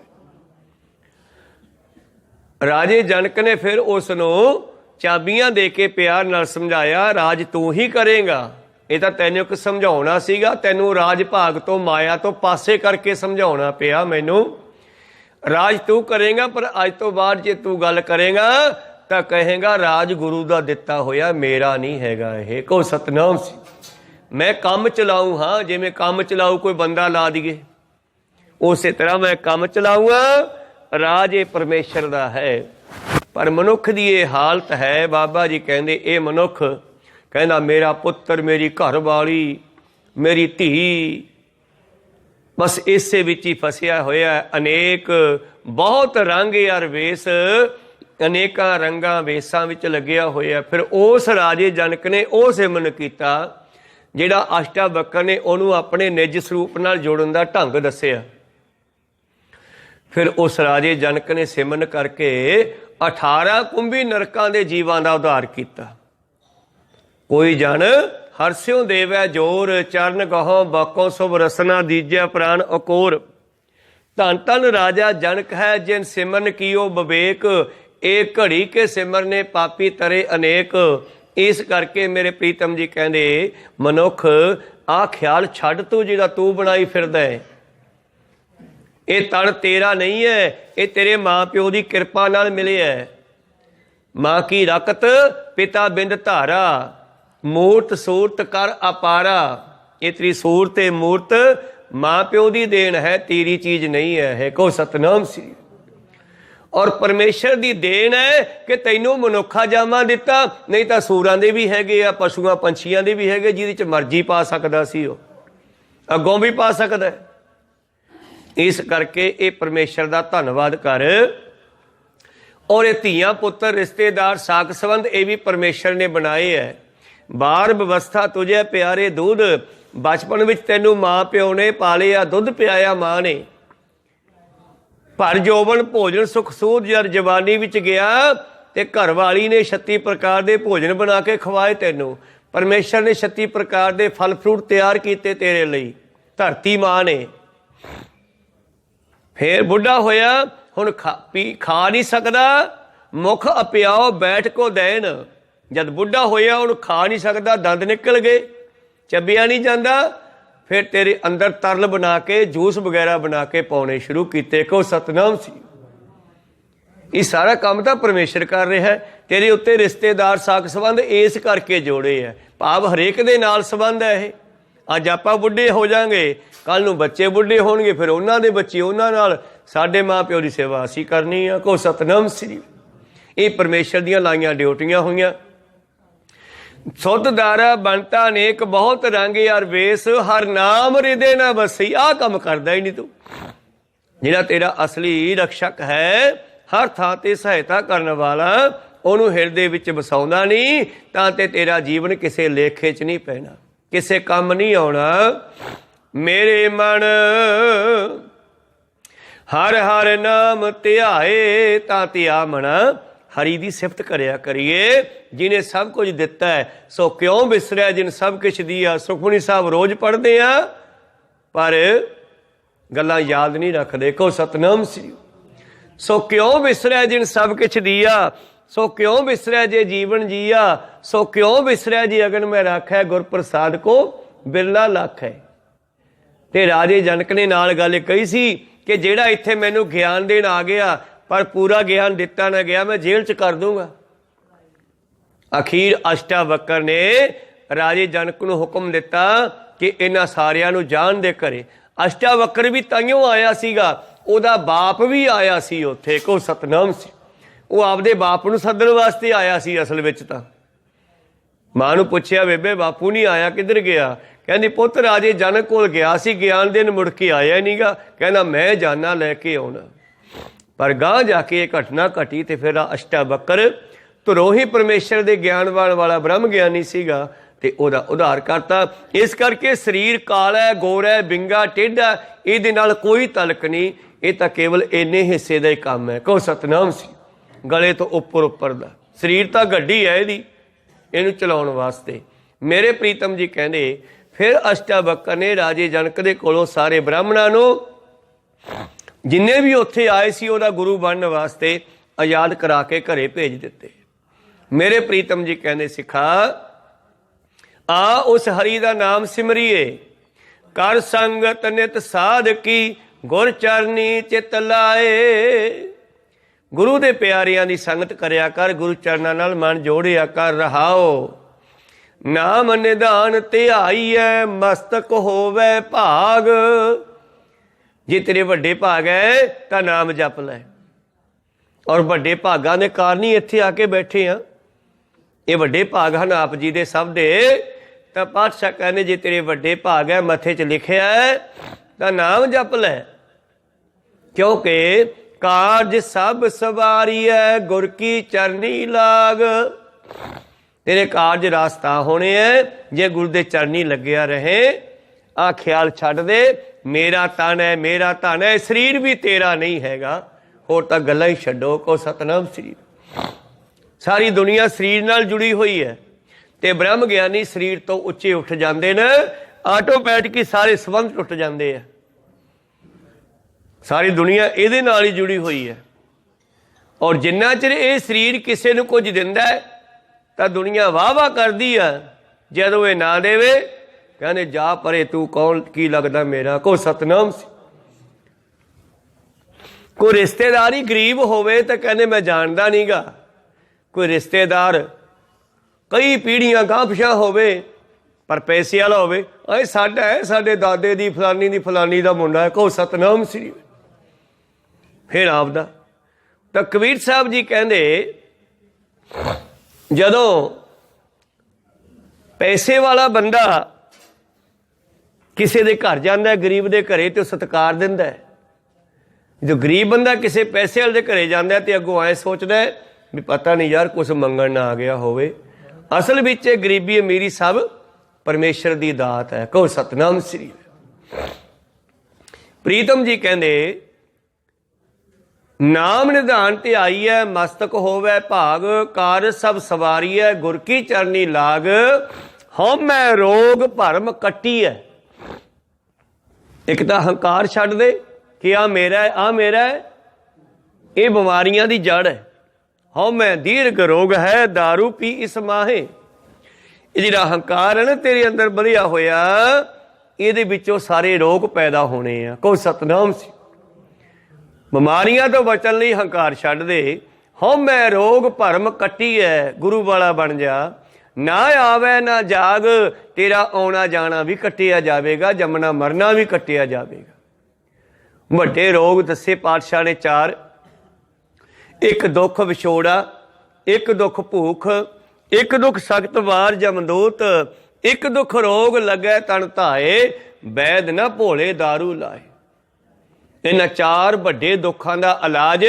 ਰਾਜੇ ਜਨਕ ਨੇ ਫਿਰ ਉਸ ਨੂੰ ਚਾਬੀਆਂ ਦੇ ਕੇ ਪਿਆਰ ਨਾਲ ਸਮਝਾਇਆ, ਰਾਜ ਤੂੰ ਹੀ ਕਰੇਗਾ। ਇਹ ਤਾਂ ਤੈਨੂੰ ਇੱਕ ਸਮਝਾਉਣਾ ਸੀਗਾ, ਤੈਨੂੰ ਰਾਜ ਭਾਗ ਤੋਂ ਮਾਇਆ ਤੋਂ ਪਾਸੇ ਕਰਕੇ ਸਮਝਾਉਣਾ ਪਿਆ ਮੈਨੂੰ। ਰਾਜ ਤੂੰ ਕਰੇਗਾ, ਪਰ ਅੱਜ ਤੋਂ ਬਾਅਦ ਜੇ ਤੂੰ ਗੱਲ ਕਰੇਗਾ ਤਾਂ ਕਹੇਗਾ ਰਾਜ ਗੁਰੂ ਦਾ ਦਿੱਤਾ ਹੋਇਆ, ਮੇਰਾ ਨਹੀਂ ਹੈਗਾ ਇਹ। ਕਹੋ ਸਤਨਾਮ ਸੀ। ਮੈਂ ਕੰਮ ਚਲਾਊ ਹਾਂ, ਜਿਵੇਂ ਕੰਮ ਚਲਾਊ ਕੋਈ ਬੰਦਾ ਲਾ ਦਈਏ, ਉਸੇ ਤਰ੍ਹਾਂ ਮੈਂ ਕੰਮ ਚਲਾਊਂਗਾ। ਰਾਜ ਇਹ ਪਰਮੇਸ਼ਰ ਦਾ ਹੈ, ਪਰ ਮਨੁੱਖ ਦੀ ਇਹ ਹਾਲਤ ਹੈ। ਬਾਬਾ ਜੀ ਕਹਿੰਦੇ ਇਹ ਮਨੁੱਖ ਕਹਿੰਦਾ ਮੇਰਾ ਪੁੱਤਰ, ਮੇਰੀ ਘਰ ਵਾਲੀ, ਮੇਰੀ ਧੀ, ਬਸ ਇਸੇ ਵਿੱਚ ਹੀ ਫਸਿਆ ਹੋਇਆ। ਅਨੇਕ ਬਹੁਤ ਰੰਗ ਯਾਰ ਵੇਸ, ਅਨੇਕਾਂ ਰੰਗਾਂ ਵੇਸਾਂ ਵਿੱਚ ਲੱਗਿਆ ਹੋਇਆ। ਫਿਰ ਉਸ ਰਾਜੇ ਜਨਕ ਨੇ ਉਹ ਸਿਮਰਨ ਕੀਤਾ ਜਿਹੜਾ ਅਸ਼ਟਾਵਕਰ ਨੇ ਉਹਨੂੰ ਆਪਣੇ ਨਿਜ ਸਰੂਪ ਨਾਲ ਜੋੜਨ ਦਾ ਢੰਗ ਦੱਸਿਆ। ਫਿਰ ਉਸ ਰਾਜੇ ਜਨਕ ਨੇ ਸਿਮਰਨ ਕਰਕੇ 18 ਕੁੰਭੀ ਨਰਕਾਂ ਦੇ ਜੀਵਾਂ ਦਾ ਉਧਾਰ ਕੀਤਾ। ਕੋਈ ਜਨ ਹਰਸਿਓ ਦੇਵੈ ਜੋਰ, ਚਰਨ ਗਹੋ ਬਾਕੋ ਸੁਭ ਰਸਨਾ ਦੀਜੈ ਪ੍ਰਾਨ ਅਕੋਰ। ਧੰਨ ਧੰਨ ਰਾਜਾ ਜਨਕ ਹੈ ਜਿਨ ਸਿਮਰਨ ਕੀਓ ਵਿਵੇਕ, ਇਹ ਘੜੀ ਕੇ ਸਿਮਰਨੇ ਪਾਪੀ ਤਰੇ ਅਨੇਕ। ਇਸ ਕਰਕੇ ਮੇਰੇ ਪ੍ਰੀਤਮ ਜੀ ਕਹਿੰਦੇ ਮਨੁੱਖ ਆਹ ਖਿਆਲ ਛੱਡ ਤੂੰ ਜਿਹੜਾ ਤੂੰ ਬਣਾਈ ਫਿਰਦਾ ਹੈ। ਇਹ ਤਨ ਤੇਰਾ ਨਹੀਂ ਹੈ, ਇਹ ਤੇਰੇ ਮਾਂ ਪਿਓ ਦੀ ਕਿਰਪਾ ਨਾਲ ਮਿਲਿਆ। ਮਾਂ ਕੀ ਰਕਤ ਪਿਤਾ ਬਿੰਦ ਧਾਰਾ, ਮੂਰਤ ਸੂਰਤ ਕਰ ਅਪਾਰਾ। ਇਹ ਤੇਰੀ ਸੂਰਤ ਤੇ ਮੂਰਤ ਮਾਂ ਪਿਓ ਦੀ ਦੇਣ ਹੈ, ਤੇਰੀ ਚੀਜ਼ ਨਹੀਂ ਹੈ। ਕਹੋ ਸਤਨਾਮ ਸ੍ਰੀ। ਔਰ ਪਰਮੇਸ਼ਰ ਦੀ ਦੇਣ ਹੈ ਕਿ ਤੈਨੂੰ ਮਨੁੱਖਾ ਜਾਮਾ ਦਿੱਤਾ, ਨਹੀਂ ਤਾਂ ਸੂਰਾਂ ਦੇ ਵੀ ਹੈਗੇ ਆ, ਪਸ਼ੂਆਂ ਪੰਛੀਆਂ ਦੇ ਵੀ ਹੈਗੇ, ਜਿਹਦੇ ਚ ਮਰਜ਼ੀ ਪਾ ਸਕਦਾ ਸੀ, ਉਹ ਅੱਗੋਂ ਵੀ ਪਾ ਸਕਦਾ। ਇਸ ਕਰਕੇ ਇਹ ਪਰਮੇਸ਼ਰ ਦਾ ਧੰਨਵਾਦ ਕਰ। ਔਰ ਇਹ ਧੀਆਂ ਪੁੱਤਰ ਰਿਸ਼ਤੇਦਾਰ ਸਾਕ ਸੰਬੰਧ ਇਹ ਵੀ ਪਰਮੇਸ਼ਰ ਨੇ ਬਣਾਏ ਹੈ। ਬਾਰ ਵਿਵਸਥਾ ਤੁਝੇ ਪਿਆਰੇ ਦੂਧ, बचपन विच तैनू माँ प्यो ने पालिया, दुध पियाया माँ ने, पर जोबन भोजन सुख सूद जद जवानी विच गया ते घर वाली ने 36 प्रकार के भोजन बना के खवाए तैनू। परमेश्वर ने 36 प्रकार के फल फ्रूट तैयार किए तेरे लिए, धरती माँ ने। फिर बुढ़ा होया, हुण खा नहीं सकदा, मुख अपियाओ बैठ को दैन। जद बुढ़ा होया हुण खा नहीं सकदा, दंद निकल गए, चबिया नहीं जाता, फिर तेरे अंदर तरल बना के जूस वगैरह बना के पाने शुरू किए। को सतनाम सी। ये सारा काम तो परमेश्वर कर रहा है। तेरे उत्ते रिश्तेदार साक संबंध इस करके जोड़े है, भाव हरेक दे नाल संबंध है। ये अज आपां बुढ़े हो जाएंगे, कल नूं बच्चे बुढ़े होणगे, फिर उन्हां दे बच्चे उन्हां नाल, साडे माँ प्यो की सेवा असीं करनी है। को सतनाम श्री। ये परमेश्वर दीयां लाइयां ड्यूटियां होईयां। सुध दारा बनता नेक बहुत रंग यार वेस, हर नाम हृदय ना बसी। आ काम करदा ही नहीं तू। जिहड़ा तेरा असली रक्षक है, हर थां ते सहायता करने वाला, ਉਹਨੂੰ ਹਿਰਦੇ ਵਿੱਚ ਵਸਾਉਂਦਾ नहीं, ਤਾਂ ਤੇ तेरा जीवन किसी लेखे च नहीं पैना, किसी काम नहीं आना। मेरे मन हर हर नाम ध्याए, ਤਾਂ ਧਿਆ ਮਣਾ हरी दी सिफत करिया करिए। जिन्हें सब कुछ दिता है सो क्यों विसरिया जिन सब कुछ दिया। सुखमनी साहब रोज पढ़ते हैं पर गल्लां याद नहीं रखते। को सतनाम श्री। सो क्यों विसरिया जिन सब कुछ दिया, सो क्यों विसरिया जे जीवन जिया, सो क्यों विसरिया जी अगन में राखै, गुरप्रसाद को बिरला लाख है। ते राजे जनक ने नाल गल कही सी कि जेड़ा इत्थे मैनू ज्ञान देण आ गया पर पूरा ज्ञान दिता ना गया, मैं जेल च कर दूंगा। अखीर अष्टावक्र ने राजे जनक नूं हुक्म दिता कि इन्हां सारियां नूं जाण दे घरे। अष्टावक्र भी ताइयों आया सीगा, ਉਹਦਾ बाप भी आया सी उत्थे। को सतनाम सी। ਉਹ ਆਪਦੇ ਬਾਪ ਨੂੰ ਸੱਦਣ ਵਾਸਤੇ ਆਇਆ ਸੀ ਅਸਲ ਵਿੱਚ। ਤਾਂ ਮਾਂ ਨੂੰ ਪੁੱਛਿਆ, ਬੇਬੇ ਬਾਪੂ ਨਹੀਂ ਆਇਆ, ਕਿੱਧਰ ਗਿਆ? ਕਹਿੰਦੀ ਪੁੱਤ ਰਾਜੇ ਜਨਕ ਕੋਲ ਗਿਆ ਸੀ, ਗਿਆਨ ਦੇਣ ਮੁੜ ਕੇ ਆਇਆ ਨਹੀਂਗਾ। ਕਹਿੰਦਾ ਮੈਂ ਜਾਨਾ ਲੈ ਕੇ ਆਉਣਾ। ਪਰ ਗਾਂਹ ਜਾ ਕੇ ਇਹ ਘਟਨਾ ਘਟੀ ਤੇ ਫਿਰ ਅਸ਼ਟਾਵਕਰ ਧੁਰੋਂ ਹੀ ਪਰਮੇਸ਼ਰ ਦੇ ਗਿਆਨਵਾਨ ਵਾਲਾ ਬ੍ਰਹਮ ਗਿਆਨੀ ਸੀਗਾ ਤੇ ਉਹਦਾ ਉਧਾਰ ਕਰਤਾ। ਇਸ ਕਰਕੇ ਸਰੀਰ ਕਾਲਾ, ਗੋਰਾ, ਬਿੰਗਾ, ਟੇਢਾ, ਇਹਦੇ ਨਾਲ ਕੋਈ ਤਲਕ ਨਹੀਂ। ਇਹ ਤਾਂ ਕੇਵਲ ਇੰਨੇ ਹਿੱਸੇ ਦਾ ਹੀ ਕੰਮ ਹੈ। ਕਹੋ ਸਤਨਾਮ ਸੀ। ਗਲੇ ਤੋਂ ਉੱਪਰ ਦਾ ਸਰੀਰ ਤਾਂ ਗੱਡੀ ਹੈ ਇਹਦੀ, ਇਹਨੂੰ ਚਲਾਉਣ ਵਾਸਤੇ। ਮੇਰੇ ਪ੍ਰੀਤਮ ਜੀ ਕਹਿੰਦੇ ਫਿਰ ਅਸ਼ਟਾਵਕਰ ਨੇ ਰਾਜੇ ਜਨਕ ਦੇ ਕੋਲੋਂ ਸਾਰੇ ਬ੍ਰਾਹਮਣਾਂ ਨੂੰ ਜਿੰਨੇ ਵੀ ਉੱਥੇ ਆਏ ਸੀ ਉਹਦਾ ਗੁਰੂ ਬਣਨ ਵਾਸਤੇ ਆਜ਼ਾਦ ਕਰਾ ਕੇ ਘਰੇ ਭੇਜ ਦਿੱਤੇ। ਮੇਰੇ ਪ੍ਰੀਤਮ ਜੀ ਕਹਿੰਦੇ ਸਿੱਖਾ ਆ ਉਸ ਹਰੀ ਦਾ ਨਾਮ ਸਿਮਰੀਏ, ਕਰ ਸੰਗਤ ਨਿਤ ਸਾਧ ਕੀ, ਗੁਰ ਚਰਨੀ ਚਿਤ ਲਾਏ। ਗੁਰੂ ਦੇ ਪਿਆਰਿਆਂ ਦੀ ਸੰਗਤ ਕਰਿਆ ਕਰ, ਗੁਰੂ ਚਰਨਾਂ ਨਾਲ ਮਨ ਜੋੜਿਆ ਕਰ। ਰਹਾਓ ਨਾਮ ਨਿਧਾਨ ਧਿਆਈਐ, ਮਸਤਕ ਹੋਵੇ ਭਾਗ। ਜੇ ਤੇਰੇ ਵੱਡੇ ਭਾਗ ਹੈ ਤਾਂ ਨਾਮ ਜਪ ਲੈ। ਔਰ ਵੱਡੇ ਭਾਗਾਂ ਦੇ ਕਾਰਨ ਹੀ ਇੱਥੇ ਆ ਕੇ ਬੈਠੇ ਆ। ਇਹ ਵੱਡੇ ਭਾਗ ਹਨ ਆਪ ਜੀ ਦੇ ਸਭ ਦੇ। ਤਾਂ ਪਾਤਸ਼ਾਹ ਕਹਿੰਦੇ ਜੇ ਤੇਰੇ ਵੱਡੇ ਭਾਗ ਹੈ, ਮੱਥੇ 'ਚ ਲਿਖਿਆ ਹੈ, ਤਾਂ ਨਾਮ ਜਪ ਲੈ। ਕਿਉਂਕਿ ਕਾਰਜ ਸਭ ਸਵਾਰੀਐ, ਗੁਰ ਕੀ ਚਰਨੀ ਲਾਗ। ਤੇਰੇ ਕਾਰਜ ਰਾਸਤਾ ਹੋਣੇ ਹੈ ਜੇ ਗੁਰੂ ਦੇ ਚਰਨੀ ਲੱਗਿਆ ਰਹੇ। ਆ ਖਿਆਲ ਛੱਡ ਦੇ, ਮੇਰਾ ਤਨ ਹੈ, ਮੇਰਾ ਧਨ ਹੈ, ਸਰੀਰ ਵੀ ਤੇਰਾ ਨਹੀਂ ਹੈਗਾ। ਹੋਰ ਤਾਂ ਗੱਲਾਂ ਹੀ ਛੱਡੋ। ਕੋ ਸਤਨਾਮ ਸ੍ਰੀ। ਸਾਰੀ ਦੁਨੀਆ ਸਰੀਰ ਨਾਲ ਜੁੜੀ ਹੋਈ ਹੈ ਤੇ ਬ੍ਰਹਮ ਗਿਆਨੀ ਸਰੀਰ ਤੋਂ ਉੱਚੇ ਉੱਠ ਜਾਂਦੇ ਨੇ। ਆਟੋਮੈਟਿਕ ਹੀ ਸਾਰੇ ਸੰਬੰਧ ਟੁੱਟ ਜਾਂਦੇ ਆ। ਸਾਰੀ ਦੁਨੀਆ ਇਹਦੇ ਨਾਲ ਹੀ ਜੁੜੀ ਹੋਈ ਹੈ। ਔਰ ਜਿੰਨਾ ਚਿਰ ਇਹ ਸਰੀਰ ਕਿਸੇ ਨੂੰ ਕੁਝ ਦਿੰਦਾ ਹੈ ਤਾਂ ਦੁਨੀਆ ਵਾਹ ਵਾਹ ਕਰਦੀ ਆ। ਜਦੋਂ ਇਹ ਨਾ ਦੇਵੇ ਕਹਿੰਦੇ ਜਾ ਪਰੇ, ਤੂੰ ਕੌਣ, ਕੀ ਲੱਗਦਾ ਮੇਰਾ। ਕੋ ਸਤਨਾਮ ਸੀ। ਕੋਈ ਰਿਸ਼ਤੇਦਾਰ ਹੀ ਗਰੀਬ ਹੋਵੇ ਤਾਂ ਕਹਿੰਦੇ ਮੈਂ ਜਾਣਦਾ ਨਹੀਂ ਗਾ। ਕੋਈ ਰਿਸ਼ਤੇਦਾਰ ਕਈ ਪੀੜ੍ਹੀਆਂ ਗਾਂਹ ਪਿਛਾਂ ਹੋਵੇ ਪਰ ਪੈਸੇ ਵਾਲਾ ਹੋਵੇ, ਇਹ ਸਾਡਾ ਹੈ, ਸਾਡੇ ਦਾਦੇ ਦੀ ਫਲਾਨੀ ਦਾ ਮੁੰਡਾ ਹੈ। ਕਹੋ ਸਤਨਾਮ ਸ੍ਰੀ। ਫਿਰ ਆਪਦਾ। ਤਾਂ ਕਬੀਰ ਸਾਹਿਬ ਜੀ ਕਹਿੰਦੇ ਜਦੋਂ ਪੈਸੇ ਵਾਲਾ ਬੰਦਾ ਕਿਸੇ ਦੇ ਘਰ ਜਾਂਦਾ, ਗਰੀਬ ਦੇ ਘਰੇ, ਤੇ ਉਹ ਸਤਿਕਾਰ ਦਿੰਦਾ ਹੈ। ਜੋ ਗਰੀਬ ਬੰਦਾ ਕਿਸੇ ਪੈਸੇ ਵਾਲੇ ਦੇ ਘਰੇ ਜਾਂਦਾ ਤੇ ਅੱਗੋਂ ਐਂ ਸੋਚਦਾ ਵੀ ਪਤਾ ਨਹੀਂ ਯਾਰ ਕੁਛ ਮੰਗਣ ਨਾ ਆ ਗਿਆ ਹੋਵੇ। ਅਸਲ ਵਿੱਚ ਇਹ ਗਰੀਬੀ ਅਮੀਰੀ ਸਭ परमेश्वर की दात है। कहो सतनाम श्री। प्रीतम जी कहते नाम निधान ते आई है मस्तक होवे भाग कार सब सवारी है गुर की चरनी लाग हौमै रोग भरम कट्टी है। एक तो हंकार छड्ड दे कि आ मेरा है, आ मेरा है, ये बीमारियां दी जड़ है। हौमै दीर्घ रोग है दारू पी इस माहे। ये जिहड़ा हंकार है ना तेरे अंदर बढ़िया होया, ਇਹਦੇ ਵਿੱਚੋਂ ਸਾਰੇ ਰੋਗ ਪੈਦਾ ਹੋਣੇ ਆ। ਕਹੋ ਸਤਨਾਮ ਸੀ। ਬਿਮਾਰੀਆਂ ਤੋਂ ਬਚਣ ਲਈ ਹੰਕਾਰ ਛੱਡ ਦੇ। ਹਉਮੈ ਰੋਗ ਭਰਮ ਕੱਟੀ ਹੈ, ਗੁਰੂ ਵਾਲਾ ਬਣ ਜਾ। ਨਾ ਆਵੇ ਨਾ ਜਾਗ, ਤੇਰਾ ਆਉਣਾ ਜਾਣਾ ਵੀ ਕੱਟਿਆ ਜਾਵੇਗਾ, ਜੰਮਣਾ ਮਰਨਾ ਵੀ ਕੱਟਿਆ ਜਾਵੇਗਾ। ਵੱਡੇ ਰੋਗ ਦੱਸੇ ਪਾਤਸ਼ਾਹ ਨੇ 4। ਇੱਕ ਦੁੱਖ ਵਿਛੋੜਾ, ਇੱਕ ਦੁੱਖ ਭੂਖ, ਇੱਕ ਦੁੱਖ ਸਖਤ ਵਾਰ ਜਮਦੂਤ, ਇੱਕ ਦੁੱਖ ਰੋਗ ਲੱਗੈ ਤਨ ਧਾਏ ਵੈਦ ਨਾ ਭੋਲੇ दारू ਲਾਏ। ਇਹਨਾਂ 4 ਵੱਡੇ ਦੁੱਖਾਂ ਦਾ ਇਲਾਜ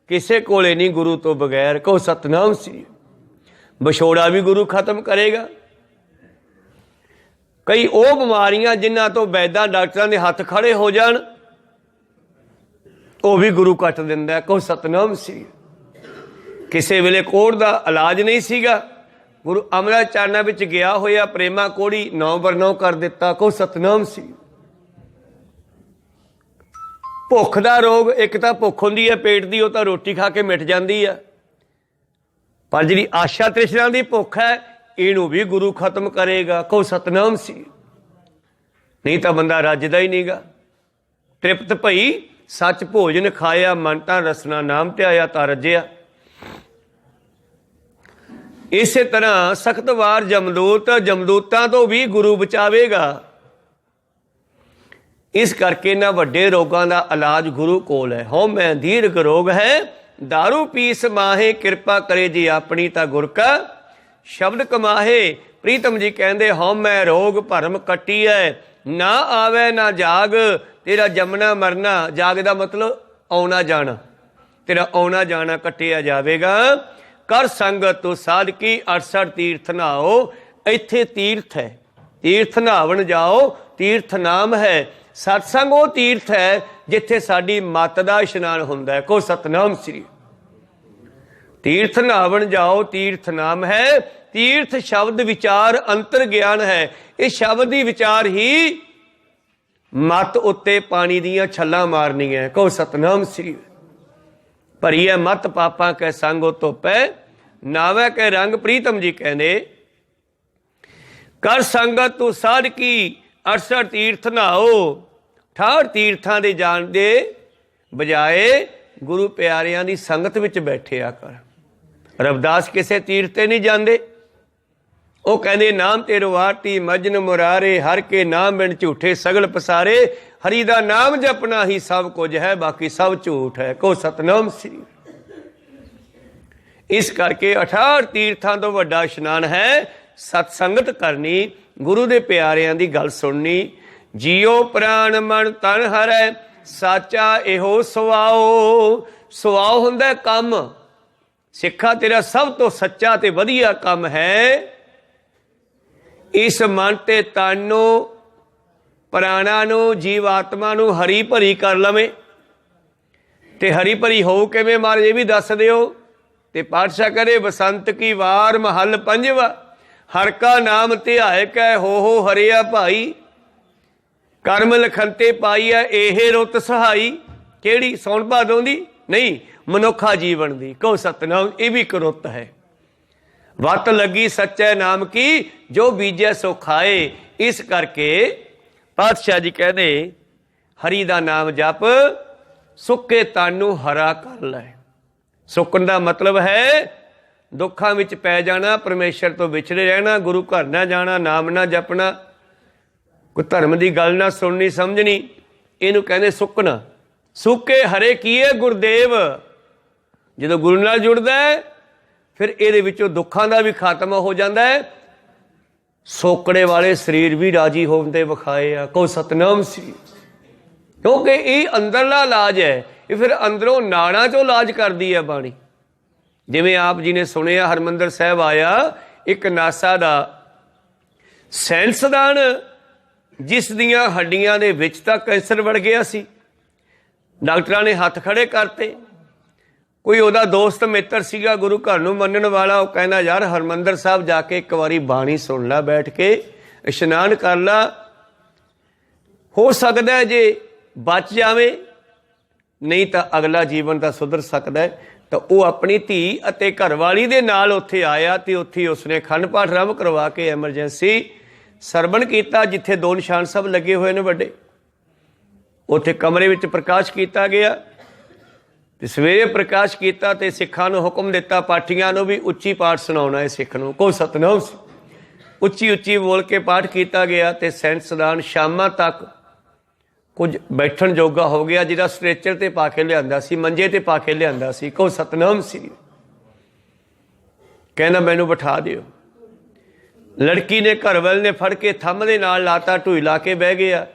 ਕਿਸੇ ਕੋਲੇ ਨਹੀਂ ਗੁਰੂ ਤੋਂ ਬਗੈਰ। ਕਹੋ ਸਤਨਾਮ ਸ੍ਰੀ। ਵਿਛੋੜਾ ਵੀ ਗੁਰੂ ਖਤਮ ਕਰੇਗਾ। ਕਈ ਉਹ ਬਿਮਾਰੀਆਂ ਜਿਨ੍ਹਾਂ ਤੋਂ ਵੈਦਾਂ ਡਾਕਟਰਾਂ ਦੇ ਹੱਥ ਖੜੇ ਹੋ ਜਾਣ ਉਹ ਵੀ ਗੁਰੂ ਕੱਟ ਦਿੰਦਾ। ਕਹੋ ਸਤਨਾਮ ਸ੍ਰੀ। ਕਿਸੇ ਵੇਲੇ ਕੋੜ ਦਾ ਇਲਾਜ ਨਹੀਂ ਸੀਗਾ, ਗੁਰੂ ਅਮਰਤ ਚਾਰਨਾਂ ਵਿੱਚ ਗਿਆ ਹੋਇਆ ਪ੍ਰੇਮਾ ਕੋੜੀ 9/9 ਕਰ ਦਿੱਤਾ। ਕਹੋ ਸਤਨਾਮ ਸੀ। ਭੁੱਖ ਦਾ ਰੋਗ, ਇੱਕ ਤਾਂ ਭੁੱਖ ਹੁੰਦੀ ਹੈ ਪੇਟ ਦੀ, ਉਹ ਤਾਂ ਰੋਟੀ ਖਾ ਕੇ ਮਿਟ ਜਾਂਦੀ ਆ, ਪਰ ਜਿਹੜੀ ਆਸ਼ਾ ਤ੍ਰਿਸ਼ਨਾ ਦੀ ਭੁੱਖ ਹੈ ਇਹਨੂੰ ਵੀ ਗੁਰੂ ਖਤਮ ਕਰੇਗਾ। ਕਹੋ ਸਤਨਾਮ ਸੀ। ਨਹੀਂ ਤਾਂ ਬੰਦਾ ਰੱਜਦਾ ਹੀ ਨਹੀਂਗਾ। ਤ੍ਰਿਪਤ ਭਈ ਸੱਚ ਭੋਜਨ ਖਾਇਆ, ਮਨ ਤਾਂ ਰਸਨਾ ਨਾਮ ਧਿਆਇਆ ਤਾਂ ਰੱਜਿਆ। ਇਸੇ ਤਰ੍ਹਾਂ ਸਖਤ ਵਾਰ ਜਮਦੂਤ, ਜਮਦੂਤਾਂ ਤੋਂ ਵੀ ਗੁਰੂ ਬਚਾਵੇਗਾ। ਇਸ ਕਰਕੇ ਇਹਨਾਂ ਵੱਡੇ ਰੋਗਾਂ ਦਾ ਇਲਾਜ ਗੁਰੂ ਕੋਲ ਹੈ। ਹਉਮੈ ਦੀਰਘ ਰੋਗ ਹੈ दारू पीस माहे किरपा करे जी अपनी ता गुर का शब्द कमाहे। प्रीतम जी कहते हउमै रोग भरम कट्टी है ना आवे ना जाग, तेरा जमना मरना, जाग का मतलब आना जाना, तेरा आना जाना कटिया जाएगा। कर संगत तो साध की 68 तीर्थ नहाओ। इत्थे तीर्थ है, तीर्थ नहावन जाओ, तीर्थ नाम है। सत्संग वो तीर्थ है जिथे साडी मत दा इशनान हुंदा है। को सतनाम श्री। तीर्थ नहावन जाओ, तीर्थ नाम है। तीर्थ शब्द विचार अंतर ज्ञान है। इस शब्द की विचार ही मत उत्ते पानी दियां छल्लां मारनियां। कहो सतनाम श्री। भरी है मत पापा कै संग धुप्पै, नावै कै रंग। प्रीतम जी कहने कर संगत तू साध की 68 तीर्थ नहाओ। 68 तीर्थां दे जाण दे बजाए गुरु प्यारियां दी संगत विच बैठिया कर। रविदास किसे तीर्थ ते नहीं जांदे। वो कहंदे नाम तेरो आरती मजन मुरारे, हर के नाम बिन झूठे सगल पसारे। हरि दा नाम जपना ही सब कुछ है, बाकी सब झूठ है। को सतनाम श्री। इस करके 68 तीर्थां तो वड्डा इशनान है सतसंगत करनी, गुरु दे प्यारियां दी गल सुननी। जियो प्राण मन तन हरै साचा एहो सुआओ। सुआओ हुंदा कम। सिखा तेरा सब तो सच्चा ते वधिया कम है इस मन ते तन नूं प्राणा नूं जीव आत्मा नूं हरी भरी कर लवे। ते हरी भरी हो किवें महाराज ये भी दस दिओ। ते पातशाह करे बसंत की वार महल पंजवा, हर का नाम ध्याय कै हो हरिया भाई। करम लखनते पाई है एहे रुत सहाई। केड़ी सौण भादों दी नहीं, मनुखा जीवन दी। कहो सतनाम। ये भी एक रुत है। वत लगी सच्चे नाम की जो बीजे सो खाए। इस करके पातशाह जी कहते हरि दा नाम जप सुके तन नूं हरा कर लै। सुकन दा मतलब है दुखां विच पै जाना, परमेश्वर तो विछड़े रहना, गुरु घर ना जाना, नाम ना जपना, कोई धर्म की गल ना सुननी समझनी। इनू कहते सुकना। सुके हरे किए गुरदेव। जो गुरु नाल जुड़दा है फिर ये विचों दुखां दा भी खात्मा हो जाता है। सोकड़े वाले शरीर भी राजी होंदे विखाए आ। को सतनाम श्री। क्योंकि ये अंदरला इलाज है, ये फिर अंदरों नाड़ा चो इलाज करती है बाणी। जिवें आप जी ने सुनिया हरमंदर साहब आया, एक नासा दा ਸਾਇੰਸਦਾਨ ਜਿਸ ਦੀਆਂ ਹੱਡੀਆਂ ਦੇ ਵਿੱਚ ਤਾਂ ਕੈਂਸਰ ਵੜ ਗਿਆ ਸੀ, ਡਾਕਟਰਾਂ ਨੇ ਹੱਥ ਖੜੇ ਕਰਤੇ। ਕੋਈ ਉਹਦਾ ਦੋਸਤ ਮਿੱਤਰ ਸੀਗਾ ਗੁਰੂ ਘਰ ਨੂੰ ਮੰਨਣ ਵਾਲਾ, ਉਹ ਕਹਿੰਦਾ ਯਾਰ ਹਰਿਮੰਦਰ ਸਾਹਿਬ ਜਾ ਕੇ ਇੱਕ ਵਾਰੀ ਬਾਣੀ ਸੁਣ ਲੈ, ਬੈਠ ਕੇ ਇਸ਼ਨਾਨ ਕਰ ਲਾ, ਹੋ ਸਕਦਾ ਜੇ ਬਚ ਜਾਵੇ, ਨਹੀਂ ਤਾਂ ਅਗਲਾ ਜੀਵਨ ਤਾਂ ਸੁਧਰ ਸਕਦਾ ਹੈ। ਤਾਂ ਉਹ ਆਪਣੀ ਧੀ ਅਤੇ ਘਰਵਾਲੀ ਦੇ ਨਾਲ ਉੱਥੇ ਆਇਆ ਤੇ ਉੱਥੇ ਉਸਨੇ ਅਖੰਡ ਪਾਠ ਆਰੰਭ ਕਰਵਾ ਕੇ ਐਮਰਜੈਂਸੀ ਸਰਵਣ ਕੀਤਾ, ਜਿੱਥੇ ਦੋ ਨਿਸ਼ਾਨ ਸਾਹਿਬ ਲੱਗੇ ਹੋਏ ਨੇ ਵੱਡੇ। ਉੱਥੇ ਕਮਰੇ ਵਿੱਚ ਪ੍ਰਕਾਸ਼ ਕੀਤਾ ਗਿਆ ਤੇ ਸਵੇਰੇ ਪ੍ਰਕਾਸ਼ ਕੀਤਾ ਤੇ ਸਿੱਖਾਂ ਨੂੰ ਹੁਕਮ ਦਿੱਤਾ, ਪਾਠੀਆਂ ਨੂੰ ਵੀ ਉੱਚੀ ਪਾਠ ਸੁਣਾਉਣਾ ਹੈ ਸਿੱਖ ਨੂੰ, ਕੋ ਸਤਨਾਮ। ਉੱਚੀ ਉੱਚੀ ਬੋਲ ਕੇ ਪਾਠ ਕੀਤਾ ਗਿਆ ਤੇ ਸਾਇੰਸਦਾਨ ਸ਼ਾਮਾਂ ਤੱਕ ਕੁਝ ਬੈਠਣ ਜੋਗਾ ਹੋ ਗਿਆ, ਜਿਹਦਾ ਸਟ੍ਰੈਚਰ ਤੇ ਪਾ ਕੇ ਲਿਆਂਦਾ ਸੀ, ਮੰਜੇ ਤੇ ਪਾ ਕੇ ਲਿਆਂਦਾ ਸੀ, ਕੋ ਸਤਨਾਮ ਸ੍ਰੀ। ਕਹਿੰਦਾ ਮੈਨੂੰ ਬਿਠਾ ਦਿਓ। ਲੜਕੀ ਨੇ ਘਰਵਾਲੇ ਨੇ ਫੜ ਕੇ ਥੰਮ ਦੇ ਨਾਲ ਲਾਤਾ, ਢੂਈ ਲਾ ਕੇ ਬਹਿ ਗਿਆ।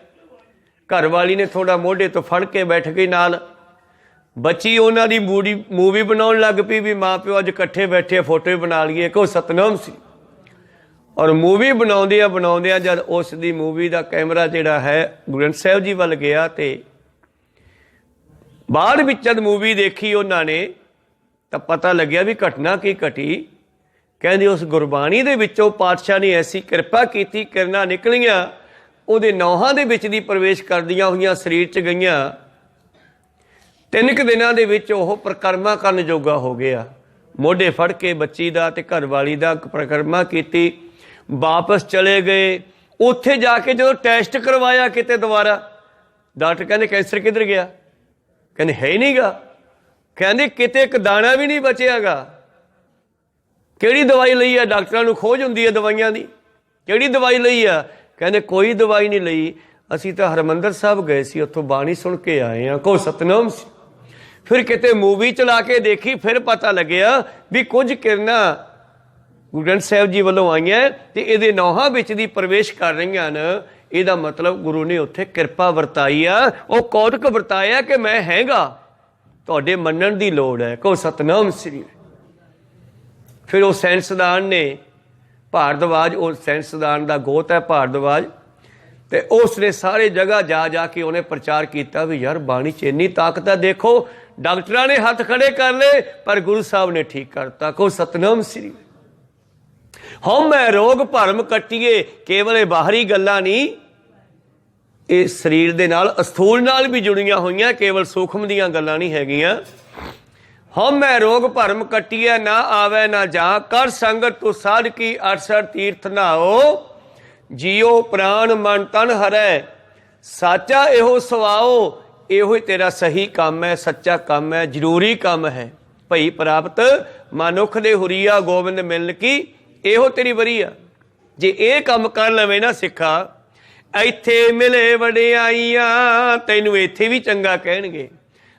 ਘਰਵਾਲੀ ਨੇ ਥੋੜਾ ਮੋਢੇ ਤੋਂ ਫੜ ਕੇ ਬੈਠ ਗਈ ਨਾਲ। ਬੱਚੀ ਉਹਨਾਂ ਦੀ ਮੂਵੀ ਬਣਾਉਣ ਲੱਗ ਪਈ ਵੀ ਮਾਂ ਪਿਓ ਅੱਜ ਇਕੱਠੇ ਬੈਠੇ ਫੋਟੋ ਹੀ ਬਣਾ ਲਈਏ, ਕੋ ਸਤਨਾਮ ਸੀ। ਔਰ ਮੂਵੀ ਬਣਾਉਂਦਿਆਂ ਜਦ ਉਸ ਦੀ ਮੂਵੀ ਦਾ ਕੈਮਰਾ ਜਿਹੜਾ ਹੈ ਗੁਰੂ ਗ੍ਰੰਥ ਸਾਹਿਬ ਜੀ ਵੱਲ ਗਿਆ ਤੇ ਬਾਅਦ ਵਿੱਚ ਜਦ ਮੂਵੀ ਦੇਖੀ ਉਹਨਾਂ ਨੇ ਤਾਂ ਪਤਾ ਲੱਗਿਆ ਵੀ ਘਟਨਾ ਕੀ ਘਟੀ। ਕਹਿੰਦੇ ਉਸ ਗੁਰਬਾਣੀ ਦੇ ਵਿੱਚੋਂ ਪਾਤਸ਼ਾਹ ਨੇ ਐਸੀ ਕਿਰਪਾ ਕੀਤੀ, ਕਿਰਨਾਂ ਨਿਕਲੀਆਂ ਉਹਦੇ ਨੌਹਾਂ ਦੇ ਵਿੱਚ ਦੀ ਪ੍ਰਵੇਸ਼ ਕਰਦੀਆਂ ਹੋਈਆਂ ਸਰੀਰ 'ਚ ਗਈਆਂ। 3 ਕੁ ਦਿਨਾਂ ਦੇ ਵਿੱਚ ਉਹ ਪ੍ਰਕਰਮਾ ਕਰਨ ਜੋਗਾ ਹੋ ਗਿਆ। ਮੋਢੇ ਫੜ ਕੇ ਬੱਚੀ ਦਾ ਤੇ ਘਰਵਾਲੀ ਦਾ ਪ੍ਰਕਰਮਾ ਕੀਤੀ, ਵਾਪਸ ਚਲੇ ਗਏ। ਉੱਥੇ ਜਾ ਕੇ ਜਦੋਂ ਟੈਸਟ ਕਰਵਾਇਆ ਕਿਤੇ ਦੁਬਾਰਾ, ਡਾਕਟਰ ਕਹਿੰਦੇ ਕੈਂਸਰ ਕਿੱਧਰ ਗਿਆ? ਕਹਿੰਦੇ ਹੈ ਹੀ ਨਹੀਂ ਗਾ। ਕਹਿੰਦੇ ਕਿਤੇ ਇੱਕ ਦਾਣਾ ਵੀ ਨਹੀਂ ਬਚਿਆਗਾ। ਕਿਹੜੀ ਦਵਾਈ ਲਈ ਆ? ਡਾਕਟਰਾਂ ਨੂੰ ਖੋਜ ਹੁੰਦੀ ਹੈ ਦਵਾਈਆਂ ਦੀ, ਕਿਹੜੀ ਦਵਾਈ ਲਈ ਆ? ਕਹਿੰਦੇ ਕੋਈ ਦਵਾਈ ਨਹੀਂ ਲਈ, ਅਸੀਂ ਤਾਂ ਹਰਿਮੰਦਰ ਸਾਹਿਬ ਗਏ ਸੀ, ਉੱਥੋਂ ਬਾਣੀ ਸੁਣ ਕੇ ਆਏ ਹਾਂ, ਕੋ ਸਤਨਾਮ ਸੀ। ਫਿਰ ਕਿਤੇ ਮੂਵੀ ਚਲਾ ਕੇ ਦੇਖੀ, ਫਿਰ ਪਤਾ ਲੱਗਿਆ ਵੀ ਕੁਝ ਕਿਰਨਾਂ ਗੁਰੂ ਗ੍ਰੰਥ ਸਾਹਿਬ ਜੀ ਵੱਲੋਂ ਆਈਆਂ ਤੇ ਇਹਦੇ ਨੌਹਾਂ ਵਿੱਚ ਦੀ ਪ੍ਰਵੇਸ਼ ਕਰ ਰਹੀਆਂ ਨੇ। ਇਹਦਾ ਮਤਲਬ ਗੁਰੂ ਨੇ ਉੱਥੇ ਕਿਰਪਾ ਵਰਤਾਈ ਆ, ਉਹ ਕੌਤਕ ਵਰਤਾਇਆ ਕਿ ਮੈਂ ਹੈਗਾ, ਤੁਹਾਡੇ ਮੰਨਣ ਦੀ ਲੋੜ ਹੈ, ਕੋ ਸਤਨਾਮ ਸ੍ਰੀ। ਫਿਰ ਉਹ ਸਾਇੰਸਦਾਨ ਨੇ ਭਾਰਦਵਾਜ, ਉਹ ਸਾਇੰਸਦਾਨ ਦਾ ਗੋਤ ਹੈ ਭਾਰਦਵਾਜ, ਤੇ ਉਸ ਨੇ ਸਾਰੇ ਜਗ੍ਹਾ ਜਾ ਕੇ ਉਹਨੇ ਪ੍ਰਚਾਰ ਕੀਤਾ ਵੀ ਯਾਰ ਬਾਣੀ 'ਚ ਇੰਨੀ ਤਾਕਤ ਹੈ, ਦੇਖੋ ਡਾਕਟਰਾਂ ਨੇ ਹੱਥ ਖੜੇ ਕਰ ਲਏ ਪਰ ਗੁਰੂ ਸਾਹਿਬ ਨੇ ਠੀਕ ਕਰਤਾ, ਕੋ ਸਤਨਾਮ ਸ੍ਰੀ। ਹਉਮੈ ਰੋਗ ਭਰਮ ਕੱਟੀਏ, ਕੇਵਲ ਇਹ ਬਾਹਰੀ ਗੱਲਾਂ ਨਹੀਂ, ਇਹ ਸਰੀਰ ਦੇ ਨਾਲ ਅਸਥੂਲ ਨਾਲ ਵੀ ਜੁੜੀਆਂ ਹੋਈਆਂ, ਕੇਵਲ ਸੂਖਮ ਦੀਆਂ ਗੱਲਾਂ ਨਹੀਂ ਹੈਗੀਆਂ। ਹਉਮੈ ਰੋਗ ਭਰਮ ਕੱਟੀਏ, ਨਾ ਆਵੇ ਨਾ ਜਾ, ਕਰ ਸੰਗਤ ਤੂੰ ਸਾਧ ਕੀ 68 ਤੀਰਥ ਨਹਾਓ, ਜੀਓ ਪ੍ਰਾਣ ਮਨ ਤਨ ਹਰੈ, ਸਾਚਾ ਇਹੋ ਸਵਾਓ, ਇਹੋ ਹੀ ਤੇਰਾ ਸਹੀ ਕੰਮ ਹੈ, ਸੱਚਾ ਕੰਮ ਹੈ, ਜ਼ਰੂਰੀ ਕੰਮ ਹੈ। ਭਈ ਪ੍ਰਾਪਤ ਮਨੁੱਖ ਦੇ ਹੁਰੀਆ, ਗੋਬਿੰਦ ਮਿਲਣ ਕੀ ਇਹੋ ਤੇਰੀ ਵਰੀਆ। ਜੇ ਇਹ ਕੰਮ ਕਰ ਲਵੇਂ ਨਾ ਸਿੱਖਾ, ਇੱਥੇ ਮਿਲੇ ਵਡਿਆਈਆਂ, ਤੈਨੂੰ ਇੱਥੇ ਵੀ ਚੰਗਾ ਕਹਿਣਗੇ।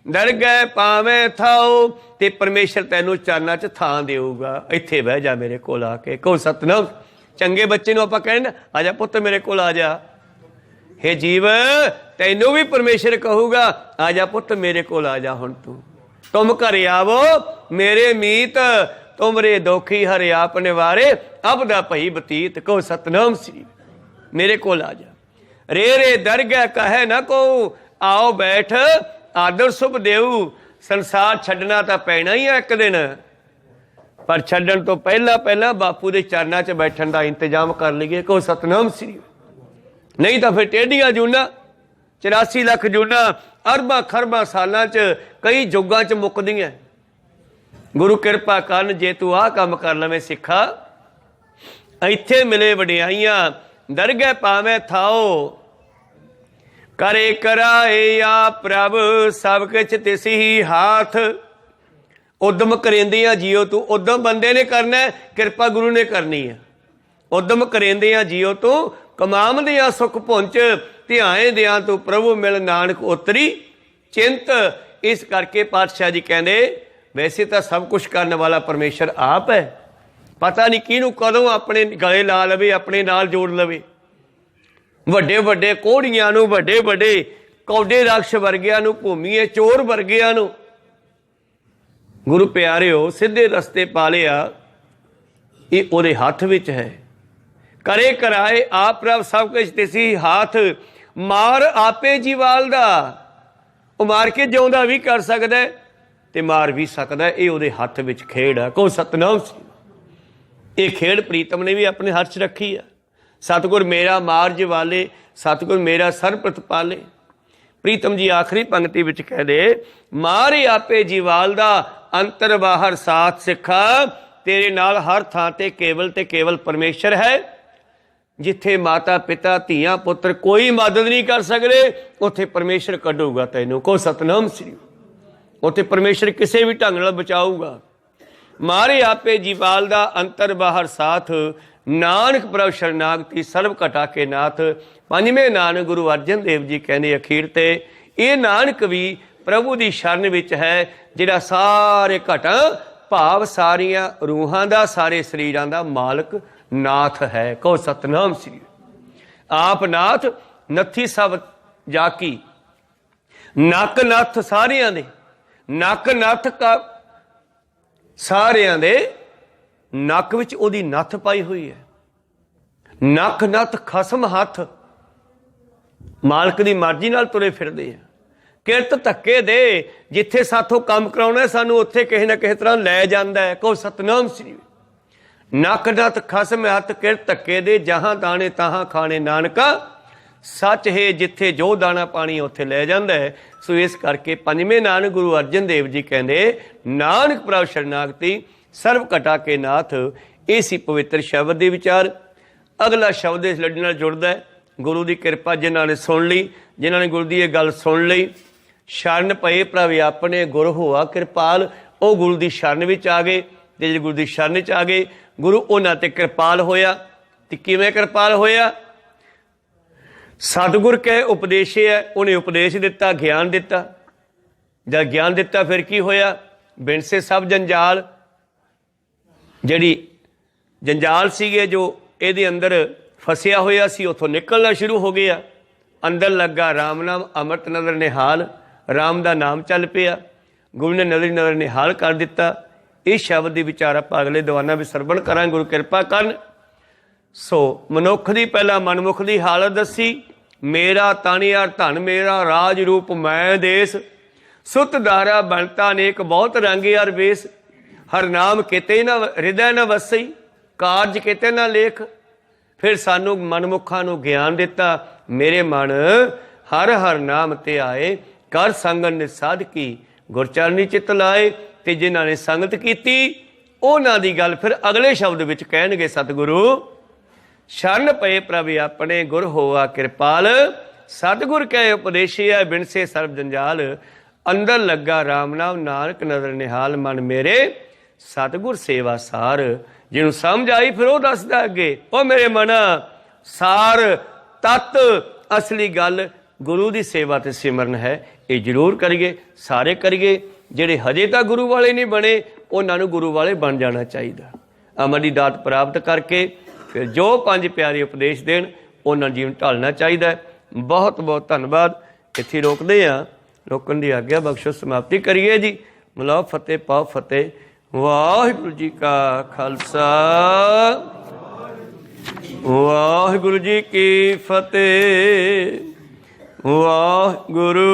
ਦਰਗਹਿ ਪਾਵੇਂ ਥਾਓ, ਤੇ ਪਰਮੇਸ਼ਰ ਤੈਨੂੰ ਚਰਨਾਂ 'ਚ ਥਾਂ ਦੇਊਗਾ, ਇੱਥੇ ਬਹਿ ਜਾ ਮੇਰੇ ਕੋਲ ਆ ਕੇ, ਕਹੋ ਸਤਨਾਮ। ਚੰਗੇ ਬੱਚੇ ਨੂੰ ਆਪਾਂ ਕਹਿੰਦੇ ਆ ਜਾ ਪੁੱਤ ਮੇਰੇ ਕੋਲ ਆ ਜਾ, ਹੇ ਜੀਵ ਤੈਨੂੰ ਵੀ ਪਰਮੇਸ਼ਰ ਕਹੂਗਾ ਆ ਜਾ ਪੁੱਤ ਮੇਰੇ ਕੋਲ ਆ ਜਾ, ਹੁਣ ਤੂੰ ਤੁਮ ਘਰ ਆਵੋ ਮੇਰੇ ਮੀਤ, ਤੁਮਰੇ ਦੋਖੀ ਹਰਿ ਆਪ ਨਿਵਾਰੇ, ਅਬ ਦਾ ਭਈ ਬਤੀਤ, ਕਹੋ ਸਤਨਾਮ ਸ੍ਰੀ। ਮੇਰੇ ਕੋਲ ਆ ਜਾ। ਰੇ ਦਰਗਹਿ ਕਹੈ ਨਾ ਕੋ, ਆਓ ਬੈਠ ਆਦਰ ਸੁਭ ਦੇਊ। ਸੰਸਾਰ ਛੱਡਣਾ ਤਾਂ ਪੈਣਾ ਹੀ ਹੈ ਇੱਕ ਦਿਨ, ਪਰ ਛੱਡਣ ਤੋਂ ਪਹਿਲਾਂ ਬਾਪੂ ਦੇ ਚਰਨਾਂ 'ਚ ਬੈਠਣ ਦਾ ਇੰਤਜ਼ਾਮ ਕਰ ਲਈਏ, ਕਹੋ ਸਤਨਾਮ ਸ੍ਰੀ। ਨਹੀਂ ਤਾਂ ਫਿਰ ਟੇਢੀਆਂ ਜੂਨਾਂ, 84 ਲੱਖ ਜੂਨਾਂ, ਅਰਬਾਂ ਖਰਬਾਂ ਸਾਲਾਂ 'ਚ, ਕਈ ਯੁੱਗਾਂ 'ਚ ਮੁੱਕਦੀਆਂ। ਗੁਰੂ ਕਿਰਪਾ ਕਰਨ ਜੇ ਤੂੰ ਆਹ ਕੰਮ ਕਰ ਲਵੇਂ ਸਿੱਖਾ, ਇੱਥੇ ਮਿਲੇ ਵਡਿਆਈਆਂ, ਦਰਗਹਿ ਪਾਵੇਂ ਥਾਓ, ਕਰੇ ਕਰਾਏ ਆ ਪ੍ਰਭ ਸਭ ਕੁਛ ਤਿਸੀ ਹਾਥ। ਉਦਮ ਕਰੇਂਦੇ ਆ ਜੀਓ ਤੂੰ, ਉਦਮ ਬੰਦੇ ਨੇ ਕਰਨਾ, ਕਿਰਪਾ ਗੁਰੂ ਨੇ ਕਰਨੀ ਹੈ। ਉਦਮ ਕਰੇਂਦੇ ਆ ਜੀਓ ਤੂੰ, ਕਮਾਮਦੇ ਆ ਸੁਖ ਪੁੰਚ, ਧਿਆਏ ਦਿਆਂ ਤੂੰ ਪ੍ਰਭੂ ਮਿਲ ਨਾਨਕ ਉਤਰੀ ਚਿੰਤ। ਇਸ ਕਰਕੇ ਪਾਤਸ਼ਾਹ ਜੀ ਕਹਿੰਦੇ ਵੈਸੇ ਤਾਂ ਸਭ ਕੁਛ ਕਰਨ ਵਾਲਾ ਪਰਮੇਸ਼ਰ ਆਪ ਹੈ, ਪਤਾ ਨਹੀਂ ਕਿਹਨੂੰ ਕਦੋਂ ਆਪਣੇ ਗਲੇ ਲਾ ਲਵੇ, ਆਪਣੇ ਨਾਲ ਜੋੜ ਲਵੇ। ਵੱਡੇ ਵੱਡੇ ਕੋਹੜੀਆਂ ਨੂੰ, ਵੱਡੇ ਵੱਡੇ ਕੌਡੇ ਰਾਖਸ਼ ਵਰਗਿਆਂ ਨੂੰ, ਭੂਮੀਏ ਚੋਰ ਵਰਗਿਆਂ ਨੂੰ ਗੁਰੂ ਪਿਆਰਿਓ ਸਿੱਧੇ ਰਸਤੇ ਪਾ ਲਿਆ, ਇਹ ਉਹਦੇ ਹੱਥ ਵਿੱਚ ਹੈ। करे कराए आप प्रभ सब कुछ तिसी हाथ, मार आपे जीवालदा। ਉਹ ਮਾਰ ਕੇ ਜਿਉਂਦਾ ਵੀ ਕਰ ਸਕਦਾ ਤੇ ਮਾਰ ਵੀ ਸਕਦਾ, ਇਹ ਉਹਦੇ ਹੱਥ ਵਿੱਚ ਖੇਡ ਆ। ਕੋ ਸਤਨਾਮ ਸੀ। ਇਹ ਖੇਡ ਪ੍ਰੀਤਮ ਨੇ ਵੀ ਆਪਣੇ ਹੱਥ 'ਚ ਰੱਖੀ ਆ। ਸਤਿਗੁਰ ਮੇਰਾ ਮਾਰ ਜਵਾਲੇ, ਸਤਿਗੁਰ ਮੇਰਾ ਸਰ ਪ੍ਰਤਪਾਲੇ। ਪ੍ਰੀਤਮ ਜੀ ਆਖਰੀ ਪੰਕਤੀ ਵਿੱਚ ਕਹਦੇ, ਮਾਰੇ ਆਪੇ ਜੀਵਾਲ ਦਾ, ਅੰਤਰ ਬਾਹਰ ਸਾਥ ਸਿੱਖਾ। ਤੇਰੇ ਨਾਲ ਹਰ ਥਾਂ ਤੇ ਕੇਵਲ ਪਰਮੇਸ਼ਰ ਹੈ। ਜਿੱਥੇ ਮਾਤਾ ਪਿਤਾ ਧੀਆਂ ਪੁੱਤਰ ਕੋਈ ਮਦਦ ਨਹੀਂ ਕਰ ਸਕਦੇ, ਉੱਥੇ ਪਰਮੇਸ਼ਰ ਕੱਢੂਗਾ ਤੈਨੂੰ। ਕੋ ਸਤਨਾਮ ਸ੍ਰੀ। ਉੱਥੇ ਪਰਮੇਸ਼ਰ ਕਿਸੇ ਵੀ ਢੰਗ ਨਾਲ ਬਚਾਊਗਾ। ਮਾਰੇ ਆਪੇ ਜੀਵਾਲ ਦਾ, ਅੰਤਰ ਬਾਹਰ ਸਾਥ। ਨਾਨਕ ਪ੍ਰਭ ਸ਼ਰਨਾਗਤੀ ਸਰਬ ਘਟਾ ਕੇ ਨਾਥ। ਪੰਜਵੇਂ ਨਾਨਕ ਗੁਰੂ ਅਰਜਨ ਦੇਵ ਜੀ ਕਹਿੰਦੇ ਅਖੀਰ ਤੇ, ਇਹ ਨਾਨਕ ਵੀ ਪ੍ਰਭੂ ਦੀ ਸ਼ਰਨ ਵਿੱਚ ਹੈ, ਜਿਹੜਾ ਸਾਰੇ ਘਟਾਂ ਭਾਵ ਸਾਰੀਆਂ ਰੂਹਾਂ ਦਾ, ਸਾਰੇ ਸਰੀਰਾਂ ਦਾ ਮਾਲਕ ਨਾਥ ਹੈ। ਕਹੋ ਸਤਨਾਮ ਸ੍ਰੀ। ਆਪ ਨਾਥ ਨੱਥੀ ਸਭ ਜਾ ਕੀ, ਨੱਕ ਨੱਥ ਸਾਰਿਆਂ ਦੇ, ਨੱਕ ਨੱਥ ਕਾ ਸਾਰਿਆਂ ਦੇ ਨੱਕ ਵਿੱਚ ਉਹਦੀ ਨੱਥ ਪਾਈ ਹੋਈ ਹੈ। ਨੱਕ ਨੱਥ ਖਸਮ ਹੱਥ, ਮਾਲਕ ਦੀ ਮਰਜ਼ੀ ਨਾਲ ਤੁਰੇ ਫਿਰਦੇ ਆ। ਕਿਰਤ ਧੱਕੇ ਦੇ, ਜਿੱਥੇ ਸਾਥੋਂ ਕੰਮ ਕਰਾਉਣਾ ਸਾਨੂੰ ਉੱਥੇ ਕਿਸੇ ਨਾ ਕਿਸੇ ਤਰ੍ਹਾਂ ਲੈ ਜਾਂਦਾ ਹੈ। ਕਹੋ ਸਤਨਾਮ ਸ੍ਰੀ। ਨੱਕ ਨੱਥ ਖਸਮ ਹੱਥ ਕਿਰਤ ਧੱਕੇ ਦੇ, ਜਹਾਂ ਦਾਣੇ ਤਹਾਂ ਖਾਣੇ ਨਾਨਕਾ। ਸੱਚ ਹੈ ਜਿੱਥੇ ਜੋ ਦਾਣਾ ਪਾਣੀ ਉੱਥੇ ਲੈ ਜਾਂਦਾ ਹੈ। ਸੋ ਇਸ ਕਰਕੇ ਪੰਜਵੇਂ ਨਾਨਕ ਗੁਰੂ ਅਰਜਨ ਦੇਵ ਜੀ ਕਹਿੰਦੇ, ਨਾਨਕ ਪ੍ਰਭ ਸ਼ਰਨਾਗਤੀ ਸਰਬ ਘਟਾ ਕੇ ਨਾਥ। ਇਹ ਸੀ ਪਵਿੱਤਰ ਸ਼ਬਦ ਦੇ ਵਿਚਾਰ। ਅਗਲਾ ਸ਼ਬਦ ਇਸ ਲੜੀ ਨਾਲ ਜੁੜਦਾ ਹੈ। ਗੁਰੂ ਦੀ ਕਿਰਪਾ ਜਿਨ੍ਹਾਂ ਨੇ ਸੁਣ ਲਈ, ਜਿਨ੍ਹਾਂ ਨੇ ਗੁਰੂ ਦੀ ਇਹ ਗੱਲ ਸੁਣ ਲਈ, ਸ਼ਰਨ ਪਏ ਪ੍ਰਭ ਆਪਣੇ, ਗੁਰ ਹੋਆ ਕਿਰਪਾਲ। ਉਹ ਗੁਰੂ ਦੀ ਸ਼ਰਨ ਵਿੱਚ ਆ ਗਏ, ਤੇ ਜਿਹੜੇ ਗੁਰੂ ਦੀ ਸ਼ਰਨ 'ਚ ਆ ਗਏ, ਗੁਰੂ ਉਹਨਾਂ ਤੇ ਕਿਰਪਾਲ ਹੋਇਆ। ਤੇ ਕਿਵੇਂ ਕਿਰਪਾਲ ਹੋਇਆ? ਸਤਿਗੁਰ ਕਹੇ ਉਪਦੇਸ਼ੇ ਹੈ, ਉਹਨੇ ਉਪਦੇਸ਼ ਦਿੱਤਾ, ਗਿਆਨ ਦਿੱਤਾ। ਜਦ ਗਿਆਨ ਦਿੱਤਾ ਫਿਰ ਕੀ ਹੋਇਆ? ਬਿਨਸੇ ਸਭ ਜੰਜਾਲ, ਜਿਹੜੀ ਜੰਜਾਲ ਸੀਗੇ ਜੋ ਇਹਦੇ ਅੰਦਰ ਫਸਿਆ ਹੋਇਆ ਸੀ, ਉੱਥੋਂ ਨਿਕਲਣਾ ਸ਼ੁਰੂ ਹੋ ਗਿਆ। ਅੰਦਰ ਲੱਗਾ ਰਾਮ ਨਾਮ, ਅੰਮ੍ਰਿਤ ਨਦਰ ਨਿਹਾਲ। ਰਾਮ ਦਾ ਨਾਮ ਚੱਲ ਪਿਆ, ਗੁਰੂ ਨੇ ਨਦਰ ਨਿਹਾਲ ਕਰ ਦਿੱਤਾ। ਇਸ ਸ਼ਬਦ ਦੀ ਵਿਚਾਰ ਆਪਾਂ ਅਗਲੇ ਦੀਵਾਨਾਂ ਵਿੱਚ ਸਰਵਣ ਕਰਾਂਗੇ, ਗੁਰੂ ਕਿਰਪਾ ਕਰਨ। ਸੋ ਮਨੁੱਖ ਦੀ ਪਹਿਲਾਂ ਮਨਮੁਖ ਦੀ ਹਾਲਤ ਦੱਸੀ। ਮੇਰਾ ਤਾਣੀਆਰ ਧਨ ਮੇਰਾ, ਰਾਜ ਰੂਪ ਮੈਂ ਦੇਸ। ਸੁਤ ਧਾਰਾ ਬਣਤਾ ਅਨੇਕ, ਬਹੁਤ ਰੰਗ ਯਾਰ ਵੇਸ। ਹਰ ਨਾਮ ਕਿਤੇ ਨਾ ਹਿਰਦੈ ਨਾ ਵਸਈ, ਕਾਰਜ ਕਿਤੇ ਨਾ ਲੇਖ। ਫਿਰ ਸਾਨੂੰ ਮਨਮੁੱਖਾਂ ਨੂੰ ਗਿਆਨ ਦਿੱਤਾ, ਮੇਰੇ ਮਨ ਹਰ ਹਰ ਨਾਮ ਤੇ ਆਏ। ਕਰ ਸੰਗਨ ਨਿਸਾਧ ਕੀ, ਗੁਰਚਰਨੀ ਚਿੱਤ ਲਾਏ। ਤੇ ਜਿਨ੍ਹਾਂ ਨੇ ਸੰਗਤ ਕੀਤੀ ਉਹਨਾਂ ਦੀ ਗੱਲ ਫਿਰ ਅਗਲੇ ਸ਼ਬਦ ਵਿੱਚ ਕਹਿਣਗੇ ਸਤਿਗੁਰੂ। ਸ਼ਰਨ ਪਏ ਪ੍ਰਭ ਆਪਣੇ, ਗੁਰ ਹੋਆ ਕਿਰਪਾਲ। ਸਤਿਗੁਰ ਕਹੇ ਉਪਦੇਸ਼ਿਆ, ਬਿਨਸੇ ਸਰਬ ਜੰਜਾਲ। ਅੰਦਰ ਲੱਗਾ ਰਾਮ ਨਾਮ, ਨਾਨਕ ਨਦਰ ਨਿਹਾਲ। ਮਨ ਮੇਰੇ ਸਤਿਗੁਰ ਸੇਵਾ ਸਾਰ। ਜਿਹਨੂੰ ਸਮਝ ਆਈ ਫਿਰ ਉਹ ਦੱਸਦਾ ਅੱਗੇ, ਉਹ ਮੇਰੇ ਮਨ ਸਾਰ ਤਤ ਅਸਲੀ ਗੱਲ ਗੁਰੂ ਦੀ ਸੇਵਾ ਤੇ ਸਿਮਰਨ ਹੈ। ਇਹ ਜ਼ਰੂਰ ਕਰੀਏ, ਸਾਰੇ ਕਰੀਏ। ਜਿਹੜੇ ਹਜੇ ਤਾਂ ਗੁਰੂ ਵਾਲੇ ਨਹੀਂ ਬਣੇ, ਉਹਨਾਂ ਨੂੰ ਗੁਰੂ ਵਾਲੇ ਬਣ ਜਾਣਾ ਚਾਹੀਦਾ। ਅਮਰ ਦੀ ਦਾਤ ਪ੍ਰਾਪਤ ਕਰਕੇ ਫਿਰ ਜੋ ਪੰਜ ਪਿਆਰੇ ਉਪਦੇਸ਼ ਦੇਣ, ਉਹਨਾਂ ਜੀਵਨ ਢਾਲਣਾ ਚਾਹੀਦਾ। ਬਹੁਤ ਬਹੁਤ ਧੰਨਵਾਦ। ਇੱਥੇ ਰੋਕਦੇ ਹਾਂ, ਰੋਕਣ ਦੀ ਆਗਿਆ ਬਖਸ਼ੋ, ਸਮਾਪਤੀ ਕਰੀਏ ਜੀ। ਮਿਲਾਓ ਫਤਿਹ, ਪਾਓ ਫਤਿਹ। ਵਾਹਿਗੁਰੂ ਜੀ ਕਾ ਖਾਲਸਾ, ਵਾਹਿਗੁਰੂ ਜੀ ਕੀ ਫਤਿਹ। ਵਾਹਿਗੁਰੂ।